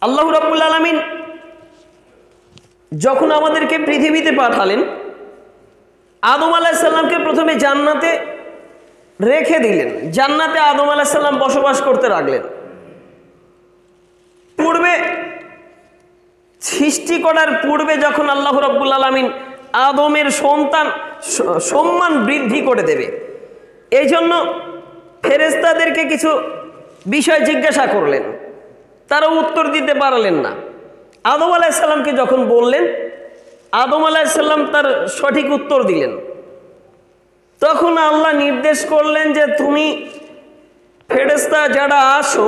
আল্লাহ রাব্বুল আলামিন যখন আমাদেরকে পৃথিবীতে পাঠালেন, আদম আলাইহিস সালামকে প্রথমে জান্নাতে রেখে দিলেন। জান্নাতে আদম আলাইহিস সালাম বসবাস করতে লাগলেন। পূর্বে সৃষ্টি করার পূর্বে যখন আল্লাহ রাব্বুল আলামিন আদমের সম্মান বৃদ্ধি করে দেবে, এই জন্য ফেরেশতাদেরকে কিছু বিষয় জিজ্ঞাসা করলেন, তারা উত্তর দিতে পারলেন না। আদম আলাইহিস সালামকে যখন বললেন, আদম আলাইহিস সালাম তার সঠিক উত্তর দিলেন। তখন আল্লাহ নির্দেশ করলেন যে তুমি ফেরেশতা যারা আসো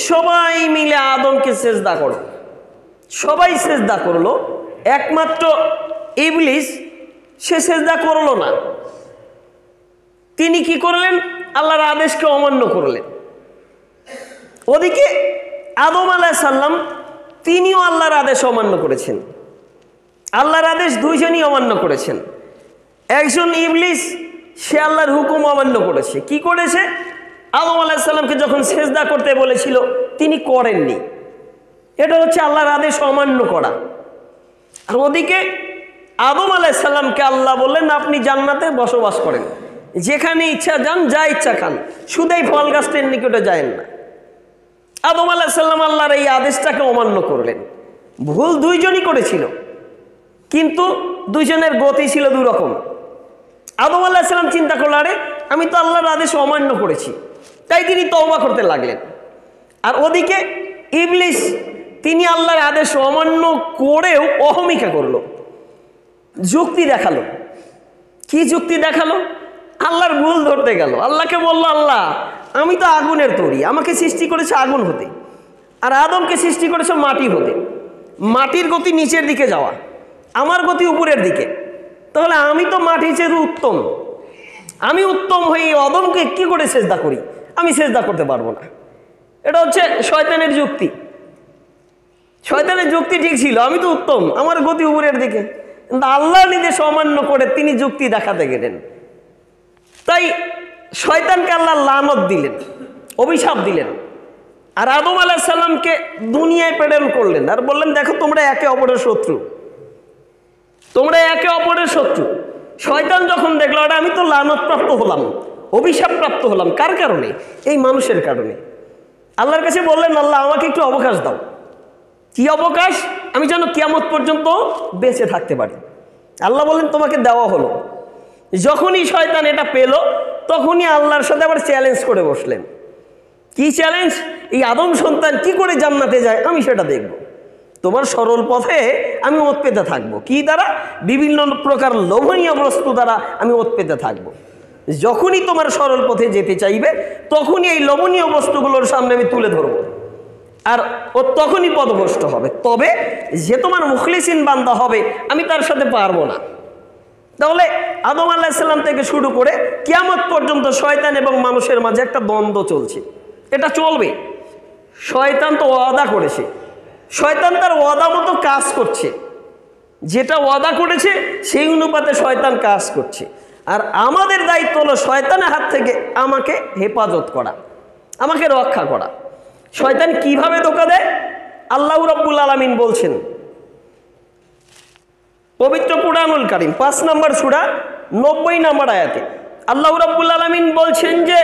সবাই মিলে আদমকে সিজদা করো। সবাই সিজদা করলো, একমাত্র ইবলিস সে সিজদা করলো না। তিনি কি করলেন? আল্লাহর আদেশকে অমান্য করলেন। ওদিকে আদম আলাইহিস সালাম তিনিও আল্লাহর আদেশ অমান্য করেছেন। আল্লাহর আদেশ দুইজনই অমান্য করেছেন। একজন ইবলিস সে আল্লাহর হুকুম অমান্য করেছে। কি করেছে? আদম আলাইহিস সালামকে যখন সিজদা করতে বলেছিল তিনি করেননি। এটা হচ্ছে আল্লাহর আদেশ অমান্য করা। আর ওদিকে আদম আলাইহিস সালামকে আল্লাহ বললেন আপনি জান্নাতে বসবাস করেন, যেখানে ইচ্ছা যান, যা ইচ্ছা খান, শুধু এই ফল গাছটির নিকটে যায়েন না। আদম আলাইহিস সালাম আল্লাহর এই আদেশটাকে অমান্য করলেন। ভুল দুইজনই করেছিল, কিন্তু দুইজনের গতি ছিল দুই রকম। আদম আলাইহিস সালাম চিন্তা করল, আরে আমি তো আল্লাহর আদেশ অমান্য করেছি, তাই তিনি তওবা করতে লাগলেন। আর ওদিকে ইবলিস তিনি আল্লাহর আদেশ অমান্য করেও অহমিকা করলো, যুক্তি দেখালো। কি যুক্তি দেখালো? আল্লাহর ভুল ধরতে গেল। আল্লাহকে বলল, আল্লাহ আমি তো আগুনের তৈরি, আমাকে সৃষ্টি করেছে আগুন হতে, আর আদমকে সৃষ্টি করেছে মাটি হতে। মাটির গতি নিচের দিকে যাওয়া, আমার গতি উপরের দিকে, তাহলে আমি তো মাটির চেয়ে উত্তম। আমি উত্তম হয়ে আদমকে কি করে সিজদা করি? আমি সিজদা করতে পারবো না। এটা হচ্ছে শয়তানের যুক্তি। শয়তানের যুক্তি ঠিক ছিল, আমি তো উত্তম, আমার গতি উপরের দিকে। কিন্তু আল্লাহ নির্দেশ অমান্য করে তিনি যুক্তি দেখাতে গেলেন। তাই শয়তানকে আল্লাহ লানত দিলেন, অভিশাপ দিলেন। আর আদম আলাইহিস সালামকে দুনিয়ায় প্রেরণ করলেন আর বললেন, দেখো তোমরা একে অপরের শত্রু, তোমরা একে অপরের শত্রু। শয়তান যখন দেখলো ওটা আমি তো লানত প্রাপ্ত হলাম, অভিশাপ প্রাপ্ত হলাম, কার কারণে? এই মানুষের কারণে। আল্লাহর কাছে বললেন, আল্লাহ আমাকে একটু অবকাশ দাও। কি অবকাশ? আমি যেন কিয়ামত পর্যন্ত বেঁচে থাকতে পারি। আল্লাহ বললেন, তোমাকে দেওয়া হলো। যখনই শয়তান এটা পেল, তখনই আল্লাহর সাথে আবার চ্যালেঞ্জ করে বসলেন। কি চ্যালেঞ্জ? এই আদম সন্তান কি করে জান্নাতে যায় আমি সেটা দেখব। তোমার সরল পথে আমি ওত পেতে থাকবো। কি দ্বারা? বিভিন্ন প্রকার লোভনীয় বস্তু দ্বারা আমি ওত পেতে থাকবো। যখনই তোমার সরল পথে যেতে চাইবে, তখনই এই লোভনীয় বস্তুগুলোর সামনে আমি তুলে ধরবো, আর ও তখনই পথভ্রষ্ট হবে। তবে যে তোমার মুখলিসিন বান্দা হবে, আমি তার সাথে পারবো না। তাহলে আদম আলাইহিস সালাম থেকে শুরু করে কিয়ামত পর্যন্ত শয়তান এবং মানুষের মাঝে একটা দ্বন্দ্ব চলছে। এটা চলবে। শয়তান তো ওয়াদা করেছে, শয়তান তার ওয়াদা মতো কাজ করছে। যেটা ওয়াদা করেছে সেই অনুপাতে শয়তান কাজ করছে। আর আমাদের দায়িত্ব হলো শয়তানের হাত থেকে আমাকে হেফাজত করা, আমাকে রক্ষা করা। শয়তান কিভাবে ধোঁকা দেয়? আল্লাহ রাব্বুল আলামিন বলছেন পবিত্র কুরআনুল কারীম 5 নম্বর সূরা 90 নম্বর আয়াতে আল্লাহ রাব্বুল আলামিন বলছেন যে,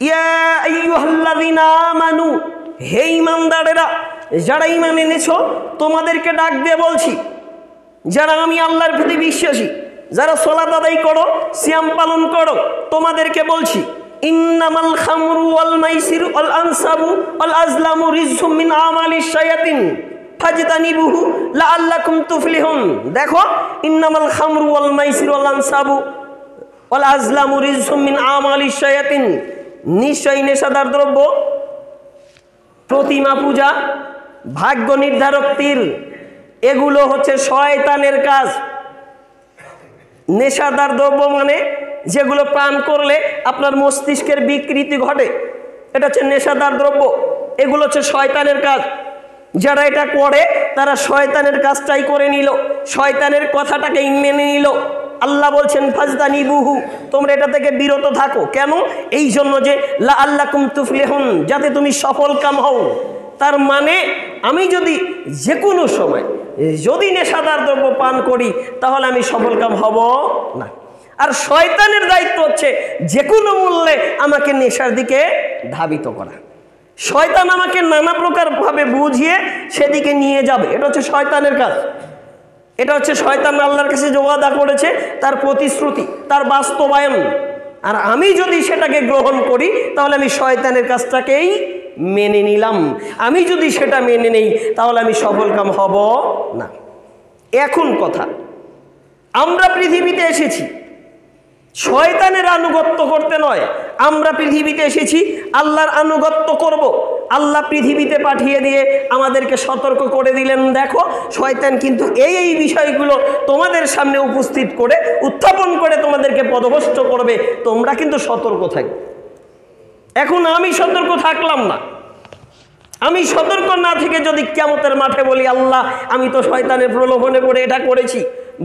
ইয়া আইয়ুহাল্লাযিনা আমানু, হে ঈমানদারেরা, যারা ঈমান এনেছো, তোমাদেরকে ডাক দিয়ে বলছি, যারা আমি আল্লাহর প্রতি বিশ্বাসী, যারা সালাত আদায় করো, সিয়াম পালন করো, তোমাদেরকে বলছি, ইন্নামাল খামরু ওয়াল মাইসিরু ওয়াল আনসাবু ওয়াল আজলামু রিজসুম মিন আমালিশ শায়াতিন ফাজতানিবুহু লাআল্লাকুম তুফলিহুন। দেখো, ইন্নামাল খামরু ওয়াল মাইসিরু ওয়াল আনসাবু ওয়াল আজলামু রিজসুম মিন আমালিশ শায়াতিন, নিশ্চয়ই নেশাদার দ্রব্য, প্রতিমা পূজা, ভাগ্য নির্ধারক তীর, এগুলো হচ্ছে শয়তানের কাজ। নেশাদার দ্রব্য মানে যেগুলো পান করলে আপনার মস্তিষ্কের বিকৃতি ঘটে, এটা হচ্ছে নেশাদার দ্রব্য। এগুলো হচ্ছে শয়তানের কাজ। যারা এটা করে তারা শয়তানের কাজটাই করে নিল, শয়তানের কথাটাকে মেনে নিল। আল্লাহ বলছেন ফাজতানিবুহু, তোমরা এটা থেকে বিরত থাকো। কেন? এই জন্য যে লাআল্লাকুম তুফলিহুন, যাতে তুমি সফল কাম হও, তার মানে আমি যদি যে কোনো সময় যদি নেশাদার দ্রব্য পান করি তাহলে আমি সফলকাম হব না। আর শয়তানের দায়িত্ব হচ্ছে যে কোনো মূল্যে আমাকে নেশার দিকে ধাবিত করা। শয়তান আমাকে নানা প্রকার ভাবে বুঝিয়ে সেদিকে নিয়ে যাবে, এটা হচ্ছে শয়তানের কাজ। এটা হচ্ছে শয়তান আল্লাহর কাছে যে ওয়াদা করেছে তার প্রতিশ্রুতি, তার বাস্তবায়ন। আর আমি যদি সেটাকে গ্রহণ করি তাহলে আমি শয়তানের কাজটাকেই মেনে নিলাম। আমি যদি সেটা মেনে নেই তাহলে আমি সফলকাম হব না। এখন কথা, আমরা পৃথিবীতে এসেছি শয়তানের আনুগত্য করতে নয়, আমরা পৃথিবীতে এসেছি আল্লাহর আনুগত্য করব। আল্লাহ পৃথিবীতে পাঠিয়ে দিয়ে আমাদেরকে সতর্ক করে দিলেন, দেখো শয়তান কিন্তু এই বিষয়গুলো তোমাদের সামনে উপস্থিত করে উত্থাপন করে তোমাদেরকে পদভ্রষ্ট করবে, তোমরা কিন্তু সতর্ক থাকবে। এখন আমি সতর্ক থাকলাম না, আমি সতর্ক না থেকে যদি কিয়ামতের মাঠে বলি আল্লাহ আমি তো শয়তানের প্রলোভনে পড়ে এটা করেছি,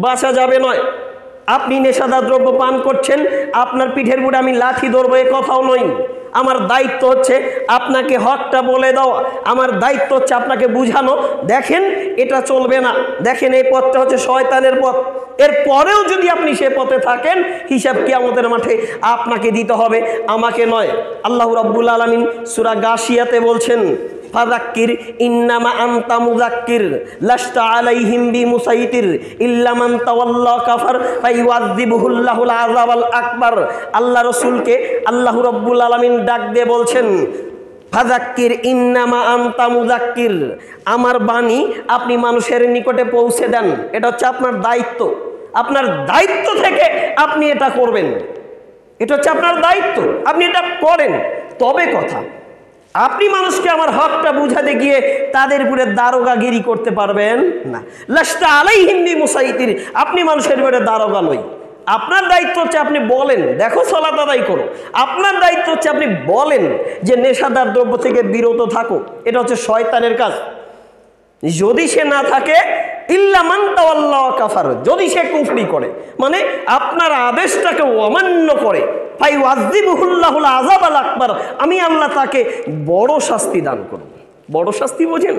বাঁচা যাবে নয়। আপনি নেশাদার দ্রব্য পান করছেন, আপনার পিঠের বুড়ে আমি লাঠি ধরবো এ কথাও নয়। আমার দায়িত্ব হচ্ছে আপনাকে হকটা বলে দেওয়া, আমার দায়িত্ব হচ্ছে আপনাকে বুঝানো, দেখেন এটা চলবে না, দেখেন এই পথটা হচ্ছে শয়তানের পথ। এর পরেও যদি আপনি সে পথে থাকেন হিসাব কিয়ামতের মাঠে আপনাকে দিতে হবে, আমাকে নয়। আল্লাহ রাব্বুল আলামিন সূরা গাশিয়াতে বলছেন, ফাযাক্কির ইন্নামা আনতা মুযাক্কির লাস্তা আলাইহিম বিমুসাইতির ইল্লা মান তাওয়াল্লা কাফার ফায়ুযাযিবুহুল্লাহুল আযাবাল আকবার। আল্লাহ রাসূলকে আল্লাহ রাব্বুল আলামিন ডাক দিয়ে বলছেন, ফাযাক্কির ইন্নামা আনতা মুযাক্কির, আমার বাণী আপনি মানুষের নিকটে পৌঁছে দেন, এটা হচ্ছে আপনার দায়িত্ব। আপনার দায়িত্ব থেকে আপনি এটা করবেন, এটা হচ্ছে আপনার দায়িত্ব, আপনি এটা করেন। তবে কথা, আপনি মানুষকে আমার হকটা বুঝাতে গিয়ে তাদের উপরে দারোগাগিরি করতে পারবেন না। লাস্তা আলাইহিম বিমুসাইতির, আপনি মানুষের উপরে দারোগা নই। আপনার দায়িত্ব হচ্ছে আপনি বলেন দেখো সালাত আদায় করো, আপনার দায়িত্ব হচ্ছে আপনি বলেন যে নেশাদার দ্রব্য থেকে বিরত থাকো, এটা হচ্ছে শয়তানের কাজ। যদি সে না থাকে ইল্লা মান তাওয়াল্লা কাফার, যদি সে কুফরি করে মানে আপনার আদেশটাকে অমান্য করে, ফায়ুযাযিবুহুল্লাহুল আযাবাল আকবার, আমি আল্লাহ তাকে বড় শাস্তি দান করব। বড় শাস্তি বোঝেন?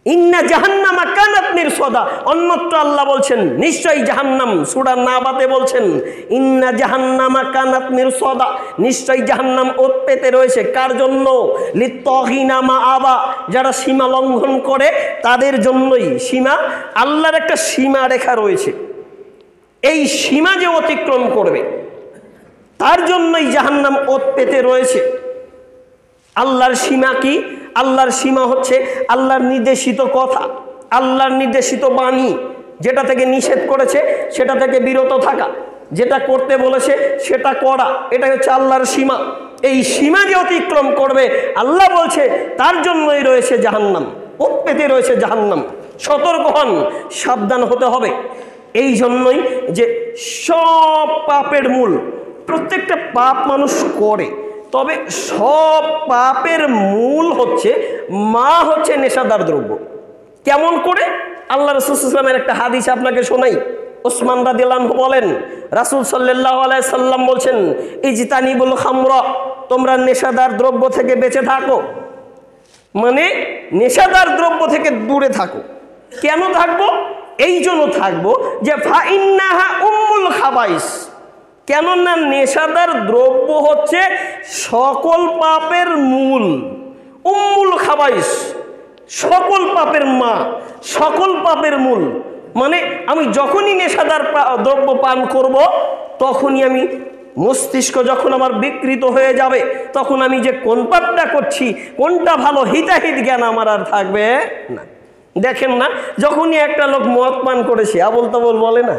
ইন্না জাহান্নামা কানাত মিরসাদা, অন্যত্র আল্লাহ বলছেন নিশ্চয়ই জাহান্নাম, সূরা নাবাতে বলছেন ইন্না জাহান্নামা কানাত মিরসাদা, নিশ্চয়ই জাহান্নাম ওত পেতে রয়েছে কার জন্য? লিত্তাগিনা মাআবা, যারা সীমা লঙ্ঘন করে তাদের জন্যই। সীমা, আল্লাহর একটা সীমা রেখা রয়েছে, এই সীমা যে অতিক্রম করবে তার জন্যই জাহান্নাম ওত পেতে রয়েছে। আল্লাহর সীমা কি? আল্লাহর সীমা হচ্ছে আল্লাহর নির্দেশিত কথা, আল্লাহর নির্দেশিত বাণী, যেটা থেকে নিষেধ করেছে সেটা থেকে বিরত থাকা, যেটা করতে বলেছে সেটা করা, এটাই হচ্ছে আল্লাহর সীমা। এই সীমা যে অতিক্রম করবে আল্লাহ বলছে তার জন্যই রয়েছে জাহান্নাম, ওত পেতে রয়েছে জাহান্নাম। সতর্ক হন, সাবধান হতে হবে। এই জন্যই যে সব পাপের মূল, প্রত্যেকটা পাপ মানুষ করে, তবে সব পাপের মূল হচ্ছে নেশাদার দ্রব্য। কেমন করে? আল্লাহ রাসূল সাল্লাল্লাহু আলাইহি ওয়াসাল্লামের একটা হাদিস আপনাকে শোনাই। ওসমান রাদিয়াল্লাহু আনহু বলেন, রাসূল সাল্লাল্লাহু আলাইহি সাল্লাম বলছেন, ইজতানিবুল খামরা, তোমরা নেশাদার দ্রব্য থেকে বেঁচে থাকো। মানে নেশাদার দ্রব্য থেকে দূরে থাকো। কেন থাকবো? এই জন্য থাকবো যে ফাইন্নাহা উম্মুল খাবাইস, কেননা নেশাদার দ্রব্য হচ্ছে সকল পাপের মূল। উম্মুল খাবাইস, সকল পাপের মা, সকল পাপের মূল। মানে আমি যখনই নেশাদার দ্রব্য পান করব তখনই আমি মস্তিষ্ক যখন আমার বিকৃত হয়ে যাবে, তখন আমি যে কোন পাপটা করছি, কোনটা ভালো, হিতাহিত জ্ঞান আমার আর থাকবে না। দেখেন না, যখনই একটা লোক মদ পান করেছে আবল তাবল বলে না,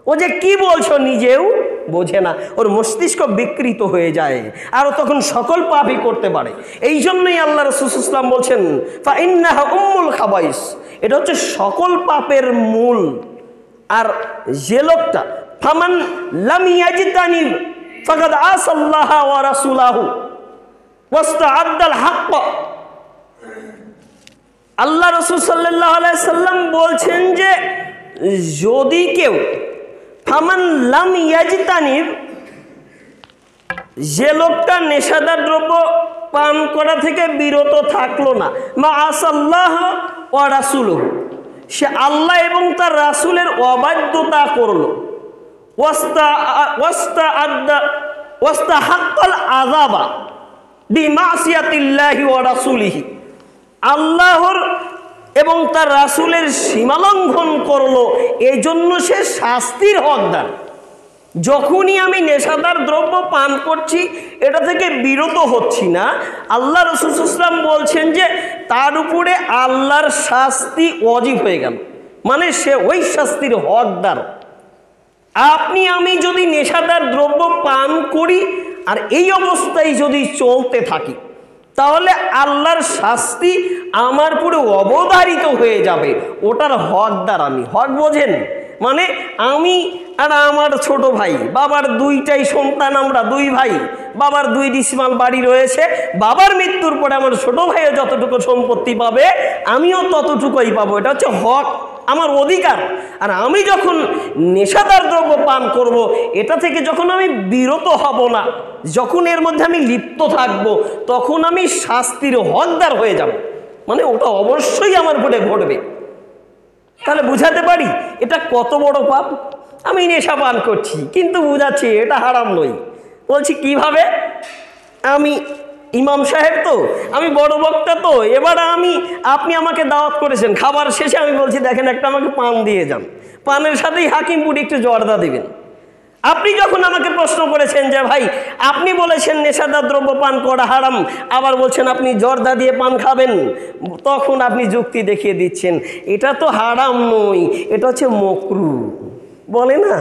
ও যে কি বলছো নিজেও বোঝে না, ওর মস্তিষ্ক বিকৃত হয়ে যায় আর ও তখন সকল পাপই করতে পারে। এই জন্যই আল্লাহ রাসূল সাল্লাল্লাহু আলাইহি ওয়াসাল্লাম বলছেন ফাইন্নাহা উম্মুল খাবাইস, এটা হচ্ছে সকল পাপের মূল। আর যে লোকটা ফামান লাম ইয়াজতানি ফাকাদ আসাল্লাহ ওয়া রাসূলাহু ওয়াস্তাআদ্দাল হক, আল্লাহ রাসূল সাল্লাল্লাহু আলাইহি সাল্লাম বলছেন যে যদি কেউ ফামান লাম ইয়াজতানি, যে লোকটা নেশাদার দ্রব্য পান করা থেকে বিরত থাকলো না, মা আসাল্লাহ ওয়া রাসূলুহু, সে আল্লাহ এবং তার রাসূলের অবাধ্যতা করলো, ওয়াস্তাহাক্কাল আযাবা বিমাসিয়াতিল্লাহি ওয়া রাসূলিহি, আল্লাহর এবং তার রাসূলের সীমালঙ্ঘন করলো, এই জন্য সে শাস্তির হকদার। যখনই আমি নেশাদার দ্রব্য পান করছি, এটা থেকে বিরত হচ্ছি না, আল্লাহ রাসূল সাল্লাল্লাহু আলাইহি ওয়াসাল্লাম বলছেন যে তার উপরে আল্লাহর শাস্তি ওয়াজিব হয়ে গেল, মানে সে ওই শাস্তির হকদার। আপনি আমি যদি নেশাদার দ্রব্য পান করি আর এই অবস্থায় যদি চলতে থাকি, তাহলে আল্লাহর শাস্তি আমার পুরো অবধারিত হয়ে যাবে, ওটার হকদার আমি। হক বোঝেন? মানে আমি আর আমার ছোট ভাই, বাবার দুইটাই সন্তান, আমরা দুই ভাই, বাবার 2 ডিসিমাল বাড়ি রয়েছে, বাবার মৃত্যুর পরে আমার ছোট ভাইও যতটুকু সম্পত্তি পাবে আমিও ততটুকুই পাবো, এটা হচ্ছে হক, আমার অধিকার। আর আমি যখন নেশাদার দ্রব্য পান করব, এটা থেকে যখন আমি বিরত হব না, যখন এর মধ্যে আমি লিপ্ত থাকব, তখন আমি শাস্তির হকদার হয়ে যাব, মানে ওটা অবশ্যই আমার উপরে ঘটবে। তাহলে বুঝাতে পারি এটা কত বড় পাপ। আমি নেশা পান করছি কিন্তু বুঝাচ্ছি এটা হারাম নয়। বলছি কিভাবে? আমি ইমাম সাহেব তো, আমি বড় বক্তা তো, এবার আপনি আমাকে দাওয়াত করেছেন, খাবার শেষে আমি বলছি দেখেন একটা আমাকে পান দিয়ে যান, পানের সাথেই হাকিমপুরি একটু জর্দা দিবেন। আপনি যখন আমাকে প্রশ্ন করেছেন যে ভাই আপনি বলেছেন নেশাদার দ্রব্য পান করা হারাম, আবার বলছেন আপনি জর্দা দিয়ে পান খাবেন, তখন আপনি যুক্তি দেখিয়ে দিচ্ছেন এটা তো হারাম নয়, এটা হচ্ছে মকরু, বলে না?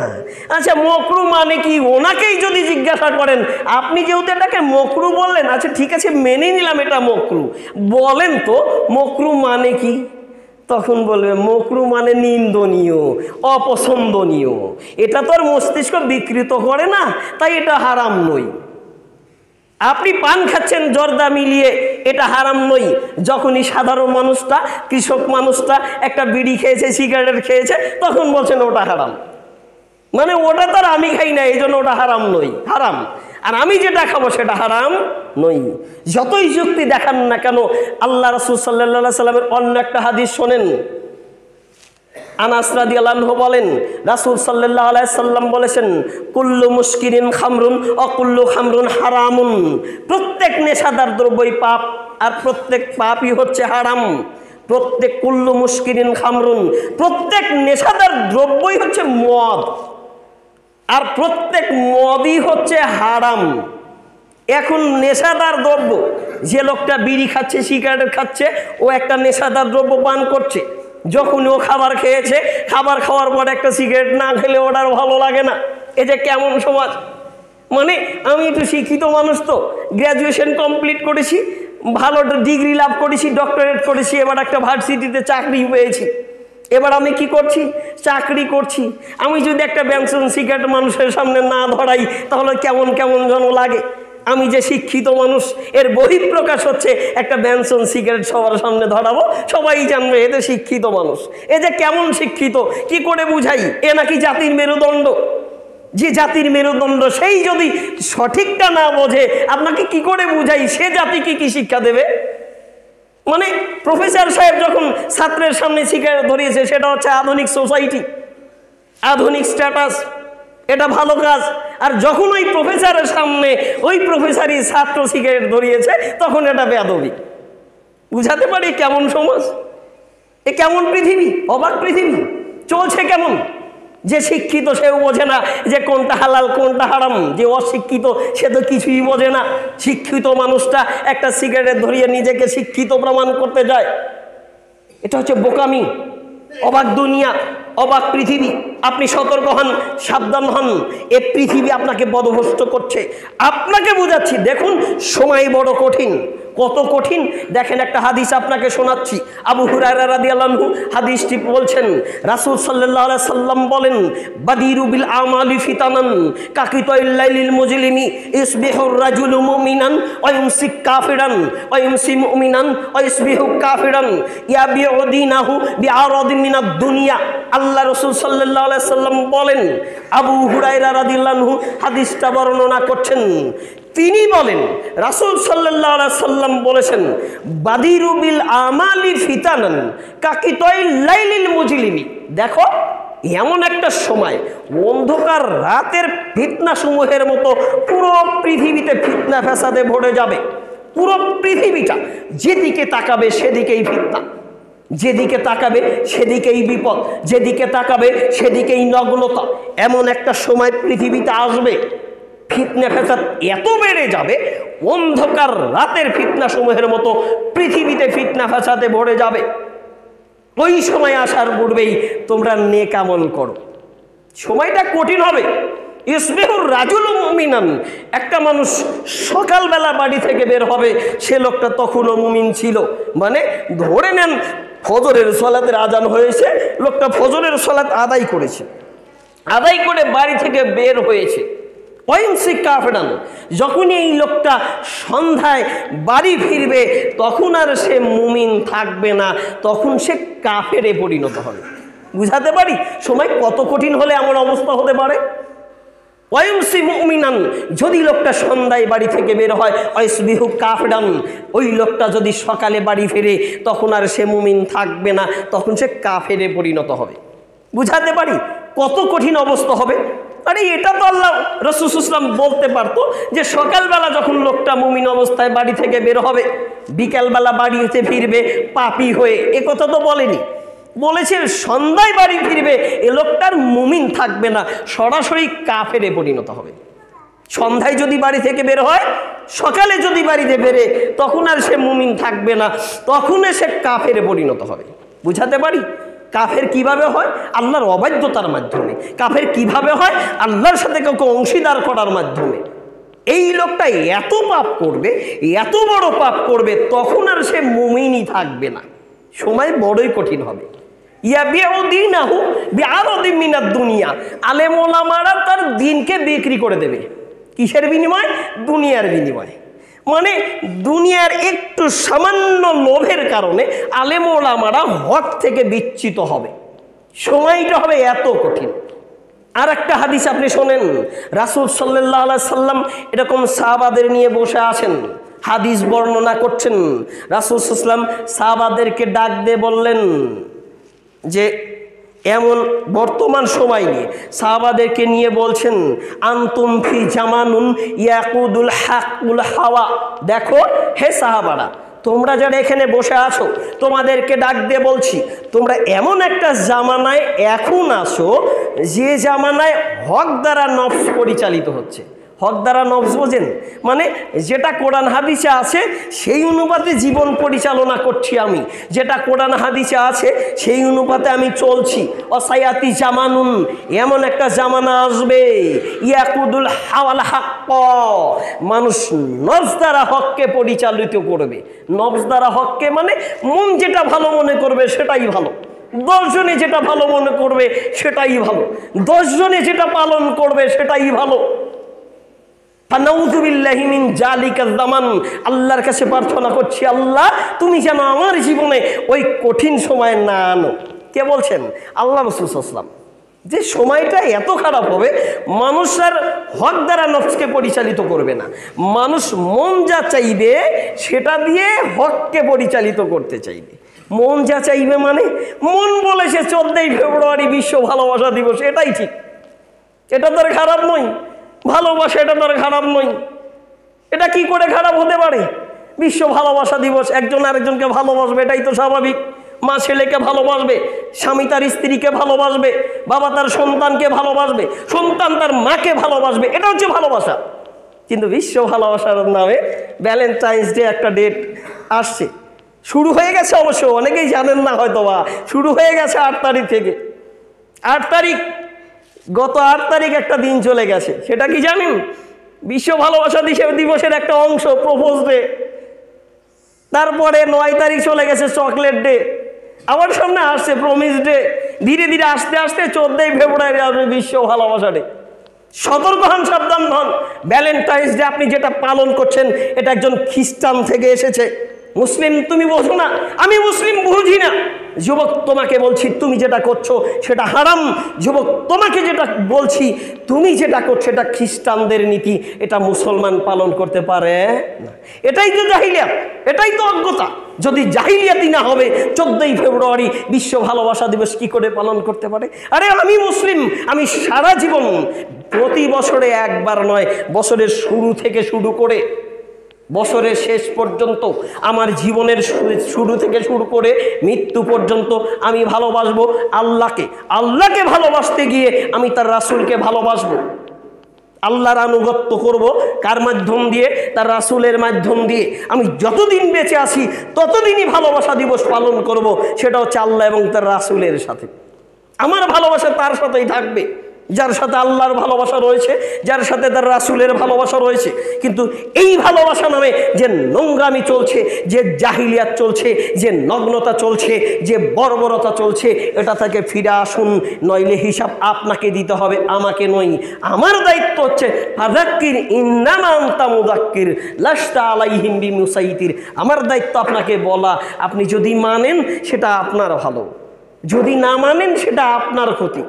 আচ্ছা মকরু মানে কি? ওনাকেই যদি জিজ্ঞাসা করেন, আপনি যেহেতু এটাকে মকরু বললেন, আচ্ছা ঠিক আছে মেনে নিলাম এটা মকরু, বলেন তো মকরু মানে কি? তখন বলবে মকরু মানে নিন্দনীয়, অপছন্দনীয়, এটা তো আর মস্তিষ্ক বিকৃত করে না, তাই এটা হারাম নয়। আপনি পান খাচ্ছেন জর্দা মিলিয়ে, এটা হারাম নয়। যখনই সাধারণ মানুষটা, কৃষক মানুষটা একটা বিড়ি খেয়েছে, সিগারেট খেয়েছে, তখন বলছেন ওটা হারাম, মানে ওটা তো আর আমি খাই না এই জন্য ওটা হারাম নয়, হারাম। আর আমি যেটা খাবো সেটা হারাম নয়। যতই যুক্তি দেখান না কেন, আল্লাহ রাসূল সাল্লাল্লাহু আলাইহি সাল্লামের অন্য একটা হাদিস শোনেন। আনাস রাদিয়াল্লাহু আনহু বলেন, রাসূল সাল্লাল্লাহু আলাইহি সাল্লাম বলেছেন, কুল্লু মুশকিরিন খামরুন ওয়া কুল্লু খামরুন হারামুন, প্রত্যেক নেশাদার দ্রব্যই পাপ আর প্রত্যেক পাপই হচ্ছে হারাম। প্রত্যেক কুল্লু মুশকিরিন খামরুন, প্রত্যেক নেশাদার দ্রব্যই হচ্ছে মদ, আর প্রত্যেক মদই হচ্ছে হারাম। এখন নেশাদার দ্রব্য, যে লোকটা বিড়ি খাচ্ছে, সিগারেট খাচ্ছে, ও একটা নেশাদার দ্রব্য পান করছে। যখন ও খাবার খেয়েছে, খাবার খাওয়ার পর একটা সিগারেট না খেলে ওটার ভালো লাগে না। এ যে কেমন সমাজ! মানে আমি একটু শিক্ষিত মানুষ তো, গ্র্যাজুয়েশন কমপ্লিট করেছি, ভালো ডিগ্রি লাভ করেছি, ডক্টরেট করেছি, এবার একটা ভার্সিটিতে চাকরি পেয়েছি, এবার আমি কি করছি? চাকরি করছি। আমি যদি একটা বেনসন সিগারেট মানুষের সামনে না ধরাই, তাহলে কেমন কেমন যেন লাগে। আমি যে শিক্ষিত মানুষ, এর বহিঃপ্রকাশ হচ্ছে একটা বেনসন সিগারেট সবার সামনে ধরাবো, সবাই জানবে এতে শিক্ষিত মানুষ। এ যে কেমন শিক্ষিত, কি করে বুঝাই? এ নাকি জাতির মেরুদণ্ড। যে জাতির মেরুদণ্ড সেই যদি সঠিকটা না বোঝে, আপনাকে কি করে বুঝাই সে জাতিকে কি শিক্ষা দেবে? মানে প্রফেসর সাহেব যখন ছাত্রের সামনে সিগারেট ধরিয়েছে, সেটা হচ্ছে আধুনিক সোসাইটি, আধুনিক স্ট্যাটাস, এটা ভালো কাজ। আর যখন ওই প্রফেসরের সামনে ওই প্রফেসরই ছাত্র সিগারেট ধরিয়েছে, তখন এটা বেয়াদবি। বুঝাতে পারি কেমন সমাজ, এ কেমন পৃথিবী, অবাক পৃথিবী চলছে কেমন। যে শিক্ষিত সেও বোঝে না যে কোনটা হালাল কোনটা হারাম, যে অশিক্ষিত সে তো কিছুই বোঝে না। শিক্ষিত মানুষটা একটা সিগারেট ধরিয়ে নিজেকে শিক্ষিত প্রমাণ করতে যায়, এটা হচ্ছে বোকামি। অবাক দুনিয়া, অবাক পৃথিবী। আপনি সতর্ক হন, সাবধান হন, এ পৃথিবী আপনাকে বদভস্ত করছে। আপনাকে বুঝাচ্ছি, দেখুন সময় বড় কঠিন। কত কঠিন দেখেন, একটা হাদিস আপনাকে শোনাচ্ছি। আবু হুরায়রা রাদিয়াল্লাহু আনহু হাদিসটি বলছেন, রাসূল সাল্লাল্লাহু আলাইহি সাল্লাম বলেন, বাদিরু বিল আমালি ফিতানান কাকিতাইল লাইলিল মুজলিমি ইসবিহুর রাজুলু মুমিনান ওয়া ইউমসি কাফিরান ওয়া ইউমসি মুমিনান ওয়া ইসবিহু কাফিরান ইয়াবিউ দীনাহু বিআরাদিন মিনাদ দুনিয়া। আল্লাহ রাসূল সাল্লাল্লাহু আলাইহি সাল্লাম বলেন, আবু হুরায়রা রাদিয়াল্লাহু আনহু হাদিসটা বর্ণনা করছেন, তিনি বলেন, রাসূল সাল্লাল্লাহু আলাইহি সাল্লাম বলেছেন, বাদিরু বিল আমালি ফিতানান কাকিতাই লাইলিল মুজলিমি। দেখো, এমন একটা সময় অন্ধকার রাতের ফিতনা সমূহের মতো পুরো পৃথিবীতে ফিতনা ফ্যাসাদে ভরে যাবে। পুরো পৃথিবীটা যেদিকে তাকাবে সেদিকেই ফিতনা, যেদিকে তাকাবে সেদিকেই বিপদ, যেদিকে তাকাবে সেদিকেই নগ্নতা। এমন একটা সময় পৃথিবীতে আসবে, ফিতনা ফ্যাসাদ এত বেড়ে যাবে, অন্ধকার রাতের ফিতনা সমূহের মতো পৃথিবীতে ফিতনা ফ্যাসাদে ভরে যাবে। ওই সময় আসার পূর্বেই তোমরা নেক আমল করো। সময়টা কঠিন হবে। ইসবিহুর রাজুল মুমিনান, একটা মানুষ সকালবেলা বাড়ি থেকে বের হবে, সে লোকটা তখনও মুমিন ছিল। মানে ধরে নেন ফজরের সালাতের আজান হয়েছে, লোকটা ফজরের সালাত আদায় করেছে, আদায় করে বাড়ি থেকে বের হয়েছে। ওয়াইমসি কাফেরান, যখনই এই লোকটা সন্ধ্যায় বাড়ি ফিরবে তখন আর সে মুমিন থাকবে না, তখন সে কাফেরে পরিণত হবে। বুঝাতে পারি সময় কত কঠিন হলে এমন অবস্থা হতে পারে। ওয়াইমসি মুমিনান, যদি লোকটা সন্ধ্যায় বাড়ি থেকে বের হয়, ওয়াইসবিহু কাফেরান, ওই লোকটা যদি সকালে বাড়ি ফেরে তখন আর সে মুমিন থাকবে না, তখন সে কাফেরে পরিণত হবে। বুঝাতে পারি কত কঠিন অবস্থা হবে। আরে এটা তো আল্লাহ রাসূল সাল্লাল্লাহু আলাইহি ওয়াসাল্লাম বলতে পারতো যে সকালবেলা যখন লোকটা মুমিন অবস্থায় বাড়ি থেকে বের হবে, বিকালবেলা বাড়িতে ফিরবে পাপী হয়ে, এ কথা তো বলেনি। বলেছে সন্ধ্যায় বাড়ি ফিরবে, এ লোকটার মুমিন থাকবে না, সরাসরি কাফেরে পরিণত হবে। সন্ধ্যায় যদি বাড়ি থেকে বের হয়, সকালে যদি বাড়িতে বেরে, তখন আর সে মুমিন থাকবে না, তখন সে কাফেরে পরিণত হবে। বুঝাতে পারি কাফের কিভাবে হয়? আল্লাহর অবাধ্যতার মাধ্যমে। কাফের কিভাবে হয়? আল্লাহর সাথে কাউকে অংশীদার করার মাধ্যমে। এই লোকটা এত পাপ করবে, এত বড় পাপ করবে, তখন আর সে মুমিনই থাকবে না। সময় বড়ই কঠিন হবে। দুনিয়া, আলেম ওলামারা তার দিনকে বিক্রি করে দেবে। কিসের বিনিময়? দুনিয়ার বিনিময়। মানে দুনিয়ার একটু সামান্য লোভের কারণে আলেম ওলামারা হক থেকে বিচ্যুত হবে। সময়টা হবে এত কঠিন। আর একটা হাদিস আপনি শোনেন, রাসূল সাল্লাল্লাহু আলাইহি সাল্লাম এরকম সাহাবাদের নিয়ে বসে আছেন, হাদিস বর্ণনা করছেন। রাসূল সাল্লাল্লাহু আলাইহি সাল্লাম সাহাবাদেরকে ডাক দিয়ে বললেন যে এমন বর্তমান সময় নিয়ে সাহাবাদেরকে নিয়ে বলছেন, আনতুম ফি জামানুন ইয়াকুদুল হাকুল হাওয়া। দেখো হে সাহাবারা, তোমরা যারা এখানে বসে আছো, তোমাদেরকে ডাক দিয়ে বলছি, তোমরা এমন একটা জামানায় এখন আসো যে জামানায় হক দ্বারা নফস পরিচালিত হচ্ছে। হক দ্বারা নফস বোঝেন? মানে যেটা কোরআন হাদিসে আছে সেই অনুপাতে জীবন পরিচালনা করছি আমি, যেটা কোরআন হাদিসে আছে সেই অনুপাতে আমি চলছি। অসায়াতি জামানুন, এমন একটা জামানা আসবে ইয়াকুদুল হাওয়াল হাক্ক, মানুষ নফস দ্বারা হককে পরিচালিত করবে। নফস দ্বারা হককে মানে মন যেটা ভালো মনে করবে সেটাই ভালো, 10 জনে যেটা ভালো মনে করবে সেটাই ভালো, 10 জনে যেটা পালন করবে সেটাই ভালো। আল্লাহর কাছে প্রার্থনা করছি, আল্লাহ তুমি যেন আমার জীবনে ওই কঠিন সময় না আনো। কে বলছেন? আল্লাহ রাসূল সাল্লাল্লাহু আলাইহি ওয়াসাল্লাম। যে সময়টা এত খারাপ হবে, মানুষ আর হক দ্বারা নফসকে পরিচালিত করবে না, মানুষ মন যা চাইবে সেটা দিয়ে হককে পরিচালিত করতে চাইবে। মন যা চাইবে মানে মন বলেছে 14ই ফেব্রুয়ারি বিশ্ব ভালোবাসা দিবস, এটাই ঠিক, এটা তো আর খারাপ নয়। ভালোবাসা এটা তো আর খারাপ নয়, এটা কি করে খারাপ হতে পারে? বিশ্ব ভালোবাসা দিবস, একজন আরেকজনকে ভালোবাসবে, এটাই তো স্বাভাবিক। মা ছেলেকে ভালোবাসবে, স্বামী তার স্ত্রীকে ভালোবাসবে, বাবা তার সন্তানকে ভালোবাসবে, সন্তান তার মাকে ভালোবাসবে, এটা হচ্ছে ভালোবাসা। কিন্তু বিশ্ব ভালোবাসার নামে ভ্যালেন্টাইন্স ডে একটা ডেট আসছে, শুরু হয়ে গেছে, অবশ্য অনেকেই জানেন না হয়তো, বা শুরু হয়ে গেছে 8 তারিখ থেকে। 8 তারিখ, গত 8 তারিখ একটা দিন চলে গেছে, সেটা কি জানেন? বিশ্ব ভালোবাসা দিবসের একটা অংশ, প্রপোজ ডে। তারপরে 9 তারিখ চলে গেছে চকলেট ডে, আবার সামনে আসছে প্রমিস ডে। ধীরে ধীরে আস্তে আস্তে 14ই ফেব্রুয়ারি আসবে বিশ্ব ভালোবাসা ডে। সতর্ক হন, সাবধান হন। ভ্যালেন্টাইন্স ডে আপনি যেটা পালন করছেন এটা একজন খ্রিস্টান থেকে এসেছে, মুসলিম তুমি বোঝো না, আমি মুসলিম বুঝি না। যুবক তোমাকে বলছি তুমি যেটা করছো সেটা হারাম। যুবক তোমাকে যেটা বলছি তুমি যেটা করছো এটা খ্রিস্টানদের নীতি, এটা মুসলমান পালন করতে পারে না। এটাই তো জাহিলিয়াত, এটাই তো অজ্ঞতা। যদি জাহিলিয়াতই না হবে 14ই ফেব্রুয়ারি বিশ্ব ভালোবাসা দিবস কি করে পালন করতে পারে? আরে আমি মুসলিম, আমি সারা জীবন প্রতি বছরে একবার নয়, বছরের শুরু থেকে শুরু করে বছরের শেষ পর্যন্ত, আমার জীবনের শুরু থেকে শুরু করে মৃত্যু পর্যন্ত আমি ভালোবাসবো আল্লাহকে। আল্লাহকে ভালোবাসতে গিয়ে আমি তার রাসূলকে ভালোবাসবো। আল্লাহর আনুগত্য করব কার মাধ্যম দিয়ে? তার রাসূলের মাধ্যম দিয়ে। আমি যতদিন বেঁচে আছি ততদিনই ভালোবাসা দিবস পালন করব, সেটা হচ্ছে আল্লাহ এবং তার রাসূলের সাথে। আমার ভালোবাসা তার সাথেই থাকবে যার সাথে আল্লাহর ভালোবাসা রয়েছে, যার সাথে তার রাসূলের ভালোবাসা রয়েছে। কিন্তু এই ভালোবাসা নামে যে নোংরামি চলছে, যে জাহিলিয়াত চলছে, যে নগ্নতা চলছে, যে বর্বরতা চলছে, এটা থেকে ফিরে আসুন, নইলে হিসাব আপনাকে দিতে হবে, আমাকে নয়। আমার দায়িত্ব হচ্ছে ফাযাক্কির ইন্নামা আনতা মুযাক্কির লাস্তা আলাইহিম বিমুসাইতির। আমার দায়িত্ব আপনাকে বলা। আপনি যদি মানেন সেটা আপনার ভালো, যদি না মানেন সেটা আপনার ক্ষতি।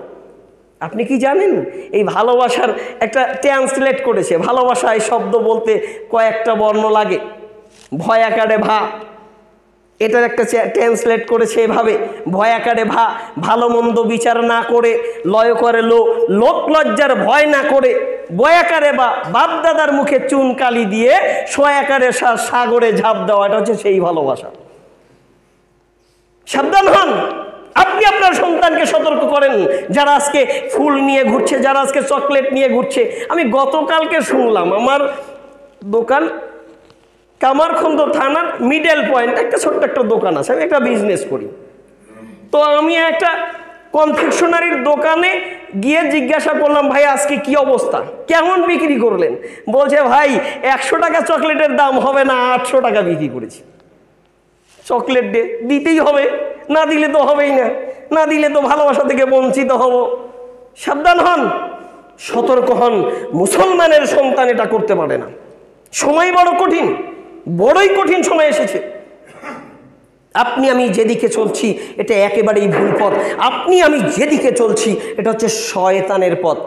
আপনি কি জানেন এই ভালোবাসার একটা ট্রান্সলেট করেছে? ভালোবাসা এই শব্দ বলতে কয়েকটা বর্ণ লাগে। ভয় আকারে ভা, এটার একটা ট্রান্সলেট করেছে এভাবে, ভয় আকারে ভা, ভালো মন্দ বিচার না করে, লয় করে লো, লোক লজ্জার ভয় না করে, বয় আকারে বা, বাপ দাদার মুখে চুন কালি দিয়ে ছয় আকারে সাগরে ঝাঁপ দেওয়া, এটা হচ্ছে সেই ভালোবাসা। সাবধান হন। আপনি আপনার সন্তানকে সতর্ক করেন, যারা আজকে ফুল নিয়ে ঘুরছে, যারা আজকে চকলেট নিয়ে ঘুরছে। আমি গতকালকে শুনলাম, আমার দোকান কামারখন্দ থানার মিডল পয়েন্ট একটা ছোট্ট একটা দোকান আছে, আমি একটা বিজনেস করি। তো আমি একটা কনফেকশনারির দোকানে গিয়ে জিজ্ঞাসা করলাম, ভাই আজকে কি অবস্থা, কেমন বিক্রি করলেন? বলছে ভাই 100 টাকা চকলেটের দাম হবে না, 800 টাকা বিক্রি করেছি। চকলেট দিতেই হবে, না দিলে তো হবেই না, না দিলে তো ভালোবাসা থেকে বঞ্চিত হব। সাবধান হন, সতর্ক হন। মুসলমানের সন্তান এটা করতে পারে না। সময় বড় কঠিন, বড়ই কঠিন সময় এসেছে। আপনি আমি যেদিকে চলছি এটা একেবারেই ভুল পথ। আপনি আমি যেদিকে চলছি এটা হচ্ছে শয়তানের পথ।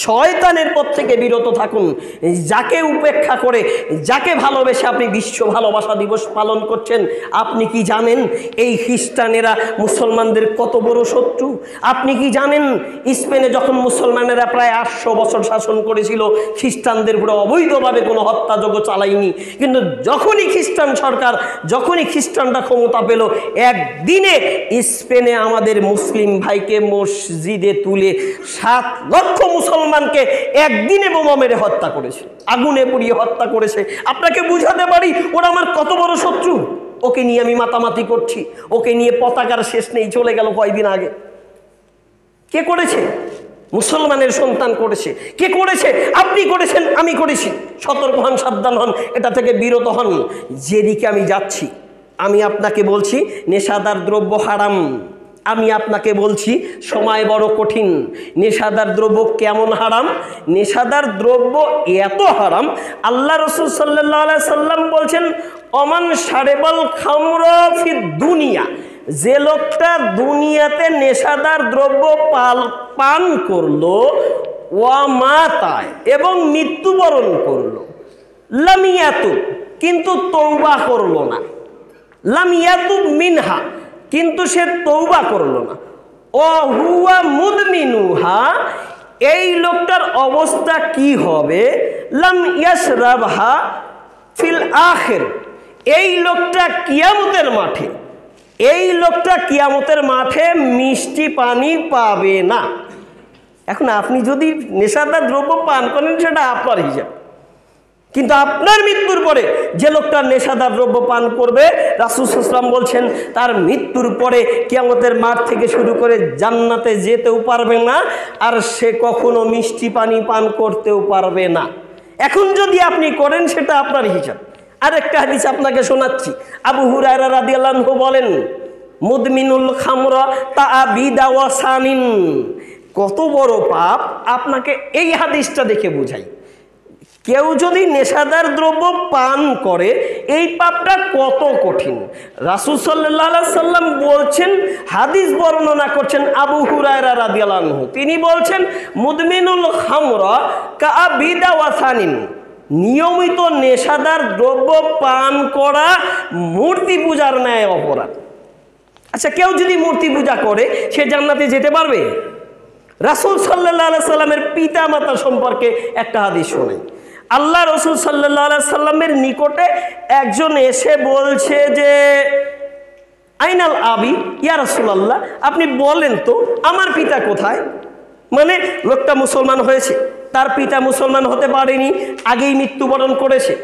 শয়তানের পথ থেকে বিরত থাকুন। যাকে উপেক্ষা করে, যাকে ভালোবেসে আপনি বিশ্ব ভালোবাসা দিবস পালন করছেন, আপনি কি জানেন এই খ্রিস্টানেরা মুসলমানদের কত বড় শত্রু? আপনি কি জানেন স্পেনে যখন মুসলমানেরা প্রায় 800 বছর শাসন করেছিল, খ্রিস্টানদের উপরে অবৈধভাবে কোনো হত্যাযজ্ঞ চালায়নি। কিন্তু যখনই খ্রিস্টান সরকার, যখনই খ্রিস্টানরা ক্ষমতা পেল, একদিনে স্পেনে আমাদের মুসলিম ভাইকে মসজিদে তুলে 7 লক্ষ মুসলমানকে একদিনে বোমা মেরে হত্যা করেছে, আগুনে পুড়িয়ে হত্যা করেছে। আপনাকে বুঝাতে পারি ওরা আমার কত বড় শত্রু। ওকে নিয়ে আমি মাতামাতি করছি, ওকে নিয়ে পতাকার শেষ নেই, চলে গেল কয়েকদিন আগে। কে করেছে? মুসলমানের সন্তান করেছে। কে করেছে? আপনি করেছেন, আমি করেছি। সতর্ক হন, সাবধান হন, এটা থেকে বিরত হন। যেদিকে আমি যাচ্ছি, আমি আপনাকে বলছি নেশাদার দ্রব্য হারাম। আমি আপনাকে বলছি সময় বড় কঠিন। নেশাদার দ্রব্য কেমন হারাম? নেশাদার দ্রব্য এত হারাম, আল্লাহ রাসূল সাল্লাল্লাহু আলাইহি সাল্লাম বলছেন, অমান শারেবাল খামরা ফি দুনিয়া, যে লোকটা দুনিয়াতে নেশাদার দ্রব্য পান করলো, ওয়া মাতায়, এবং মৃত্যুবরণ করলো, লাম ইয়াতুব, কিন্তু তওবা করলো না, লাম ইয়াতুব মিনহা, কিন্তু সে তওবা করলো না, ও হুয়া মুদমিনুহা, এই লোকটার অবস্থা কি হবে? লাম ইয়াশরাবহা ফিল আখির, এই লোকটা কিয়ামতের মাঠে, এই লোকটা কিয়ামতের মাঠে মিষ্টি পানি পাবে না। এখন আপনি যদি নেশাদার দ্রব্য পান করেন সেটা আপনার হিসাব, কিন্তু আপনার মৃত্যুর পরে যে লোকটা নেশাদার দ্রব্য পান করবে, রাসূল সাল্লাল্লাহু আলাইহি ওয়াসাল্লাম বলছেন তার মৃত্যুর পরে কিয়ামতের মাঠ থেকে শুরু করে জান্নাতে যেতেও পারবে না, আর সে কখনো মিষ্টি পানি পান করতেও পারবে না। এখন যদি আপনি করেন সেটা আপনার হিসাব। আরেকটা হাদিস আপনাকে শোনাচ্ছি। আবু হুরায়রা রাদিয়াল্লাহু আনহু বলেন, মুদমিনুল খামরা তাআবিদা ওয়া সানিন। কত বড় পাপ আপনাকে এই হাদিসটা দেখে বুঝাই। কেউ যদি নেশাদার দ্রব্য পান করে এই পাপটা কত কঠিন। রাসূল সাল্লাল্লাহু আলাইহি সাল্লাম বলছেন, হাদিস বর্ণনা করছেন আবু হুরায়রা রাদিয়াল্লাহু আনহু, তিনি বলছেন মুদমিনুল খামরা কাআবিদা ওয়াসানিন, নিয়মিত নেশাদার দ্রব্য পান করা মূর্তি পূজার ন্যায় অপরাধ। আচ্ছা, কেউ যদি মূর্তি পূজা করে সে জান্নাতে যেতে পারবে? রাসূল সাল্লাল্লাহু আলাইহি সাল্লামের পিতা মাতা সম্পর্কে একটা হাদিস শোনেন। আল্লাহ রসুল সাল্লাল্লাহু আলাইহি সাল্লামের নিকটে একজন এসে বলছে যে আইনাল আবি, ইয়া রাসূলুল্লাহ, আপনি বলেন তো আমার পিতা কোথায়? মানে লোকটা মুসলমান হয়েছে, তার পিতা মুসলমান হতে পারেনি, আগেই মৃত্যুবরণ করেছে।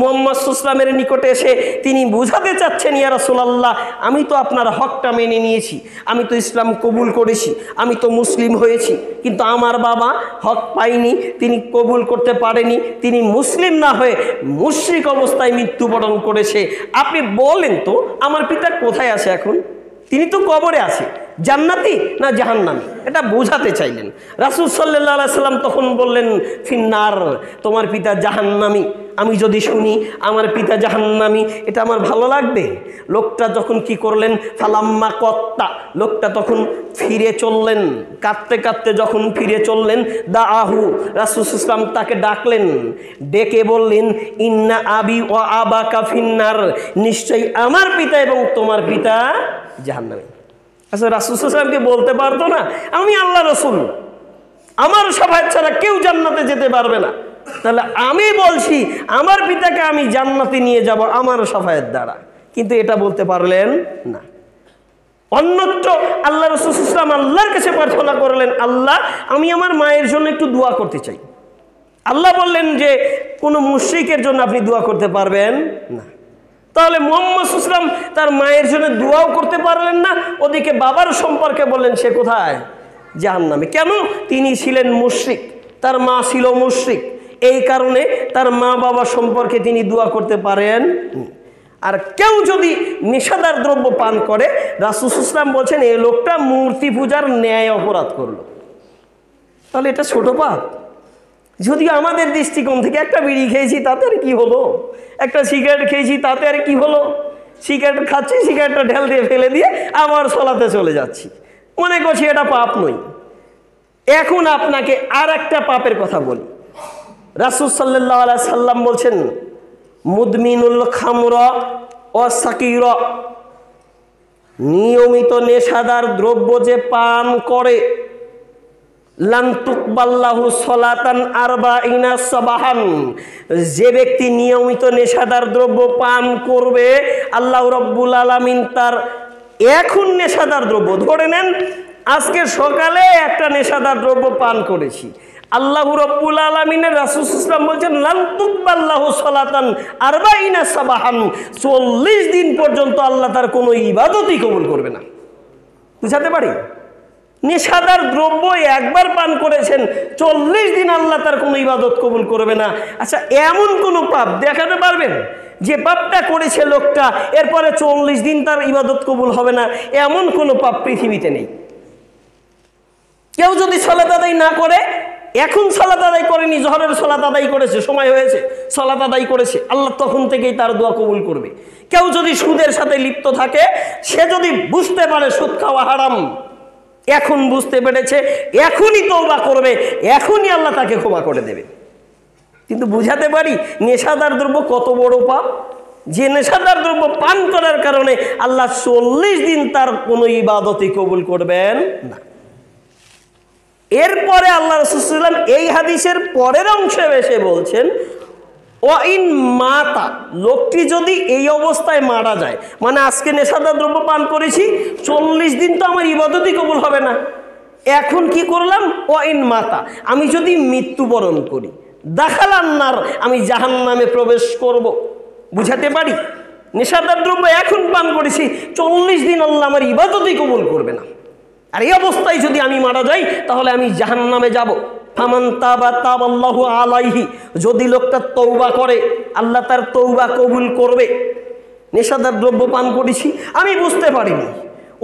মুহাম্মদ সাল্লাল্লাহু আলাইহি ওয়াসাল্লামের নিকটে এসে তিনি বুঝাতে চাচ্ছেন, ইয়া রাসূলুল্লাহ, আমি তো আপনার হকটা মেনে নিয়েছি, আমি তো ইসলাম কবুল করেছি, আমি তো মুসলিম হয়েছি, কিন্তু আমার বাবা হক পায়নি, তিনি কবুল করতে পারেনি, তিনি মুসলিম না হয়ে মুশরিক অবস্থায় মৃত্যুবরণ করেছে। আপনি বলেন তো আমার পিতা কোথায় আছে এখন? তিনি তো কবরে আছে, জান্নাতি না জাহান্নামী, এটা বোঝাতে চাইলেন। রাসূল সাল্লাল্লাহু আলাইহি সাল্লাম তখন বললেন, ফিন্নার, তোমার পিতা জাহান্নামী। আমি যদি শুনি আমার পিতা জাহান্নামী, এটা আমার ভালো লাগবে? লোকটা যখন কি করলেন, ফালাম্মা কত্তা, লোকটা তখন ফিরে চললেন, কাঁদতে কাঁদতে যখন ফিরে চললেন, দাআহু, রাসূল সাল্লাল্লাহু আলাইহি ওয়াসাল্লাম তাকে ডাকলেন, ডেকে বললেন, ইন্না আবি ওয়া আবাকা ফিন্নার, নিশ্চয়ই আমার পিতা এবং তোমার পিতা জাহান্নামী। আচ্ছা, রাসূল সাল্লাল্লাহু আলাইহি ওয়াসাল্লামকে বলতে পারতো না আমি আল্লাহ রসুল, আমার শাফায়াত ছাড়া কেউ জান্নাতে যেতে পারবে না? তাহলে আমি বলছি আমার পিতাকে আমি জান্নাতে নিয়ে যাব আমার শাফায়াত দ্বারা, কিন্তু এটা বলতে পারলেন না। অন্যত্র আল্লাহ রাসূল সাল্লাল্লাহু আলাইহি ওয়াসাল্লাম আল্লাহর কাছে প্রার্থনা করলেন, আল্লাহ, আমি আমার মায়ের জন্য একটু দোয়া করতে চাই। আল্লাহ বললেন যে কোনো মুশরিকের জন্য আপনি দোয়া করতে পারবেন না। তাহলে মুহাম্মদ সাল্লাল্লাহু আলাইহি ওয়াসাল্লাম তার মায়ের জন্য দোয়াও করতে পারলেন না, ওদিকে বাবার সম্পর্কে বললেন সে কোথায়? জাহান্নামে। কেন? তিনি ছিলেন মুশরিক, তার মা ছিল মুশরিক, এই কারণে তার মা বাবা সম্পর্কে তিনি দোয়া করতে পারেন। আর কেউ যদি নেশাদার দ্রব্য পান করে, রাসূল সাল্লাল্লাহু আলাইহি ওয়াসাল্লাম বলছেন এই লোকটা মূর্তি পূজার ন্যায় অপরাধ করলো। তাহলে এটা ছোট পাপ। যদিও আমাদের দৃষ্টিকোণ থেকে একটা বিড়ি খেয়েছি তাতে আর কি হলো, একটা সিগারেট খেয়েছি তাতে আর কি হলো, সিগারেট খাচ্ছি, সিগারেটটা ঢেল দিয়ে ফেলে দিয়ে আবার সলাতে চলে যাচ্ছি, মনে করছি এটা পাপ নয়। এখন আপনাকে আর একটা পাপের কথা বলি। রাসূল সাল্লাল্লাহু আলাইহি সাল্লাম বলছেন, মুদমিনুল খামরা ওয়া সাকিরা, নিয়মিত নেশাদার দ্রব্য যে পান করে, লান তুকবাল্লাহু সলাতান আরবাইনা সাবাহান, যে ব্যক্তি নিয়মিত নেশাদার দ্রব্য পান করবে, আল্লাহ রাব্বুল আলামিন তার এখন নেশাদার দ্রব্য, ধরে নেন আজকে সকালে একটা নেশাদার দ্রব্য পান করেছি, আল্লাহ রাব্বুল আলামিনের রাসূল সাল্লাল্লাহু আলাইহি ওয়াসাল্লাম বলছেন লান তুকবাল্লাহু সলাতান আরবাইনা সাবাহান, 40 দিন পর্যন্ত আল্লাহ তার কোনো ইবাদতই কবুল করবে না। বুঝাতে পারি? নেশাদার দ্রব্য একবার পান করেছেন, 40 দিন আল্লাহ তার কোনো ইবাদত কবুল করবে না। আচ্ছা, এমন কোনো পাপ দেখাতে পারবেন যে পাপটা করেছে লোকটা, এরপরে 40 দিন তার ইবাদত কবুল হবে না? এমন কোনো পাপ পৃথিবীতে নেই। কেউ যদি সালাত আদায় না করে, এখন সালাত আদায় করেনি, জোহরের সালাত আদায় করেছে, সময় হয়েছে, সালাত আদায় করেছে, আল্লাহ তখন থেকেই তার দোয়া কবুল করবে। কেউ যদি সুদের সাথে লিপ্ত থাকে, সে যদি বুঝতে পারে সুদ খাওয়া হারাম, এখন বুঝতে পেরেছে, এখনই তওবা করবে, এখনই আল্লাহ তাকে ক্ষমা করে দেবে। কিন্তু বুঝাতে পারি নেশাদার দ্রব্য কত বড় পাপ, যে নেশাদার দ্রব্য পান করার কারণে আল্লাহ 40 দিন তার কোনো ইবাদতই কবুল করবেন না। এরপরে আল্লাহ রাসূল সাল্লাল্লাহু আলাইহি ওয়াসাল্লাম এই হাদিসের পরের অংশে এসে বলছেন, ওয়াইন মাতা, লোকটি যদি এই অবস্থায় মারা যায়, মানে আজকে নেশাদার দ্রব্য পান করেছি, 40 দিন তো আমার ইবাদতই কবুল হবে না, এখন কি করলাম? ওয়াইন মাতা, আমি যদি মৃত্যুবরণ করি, দাখালান নার, আমি জাহান্নামে প্রবেশ করব। বুঝাতে পারি নেশাদার দ্রব্য এখন পান করেছি, 40 দিন আল্লাহ আমার ইবাদতই কবুল করবে না, আর এই অবস্থায় যদি আমি মারা যাই তাহলে আমি জাহান্নামে যাব। ফামান তাবা তাবাল্লাহু আলাইহি, যদি লোকটা তওবা করে আল্লাহ তার তওবা কবুল করবে। নেশাদার দ্রব্য পান করেছি, আমি বুঝতে পারিনি,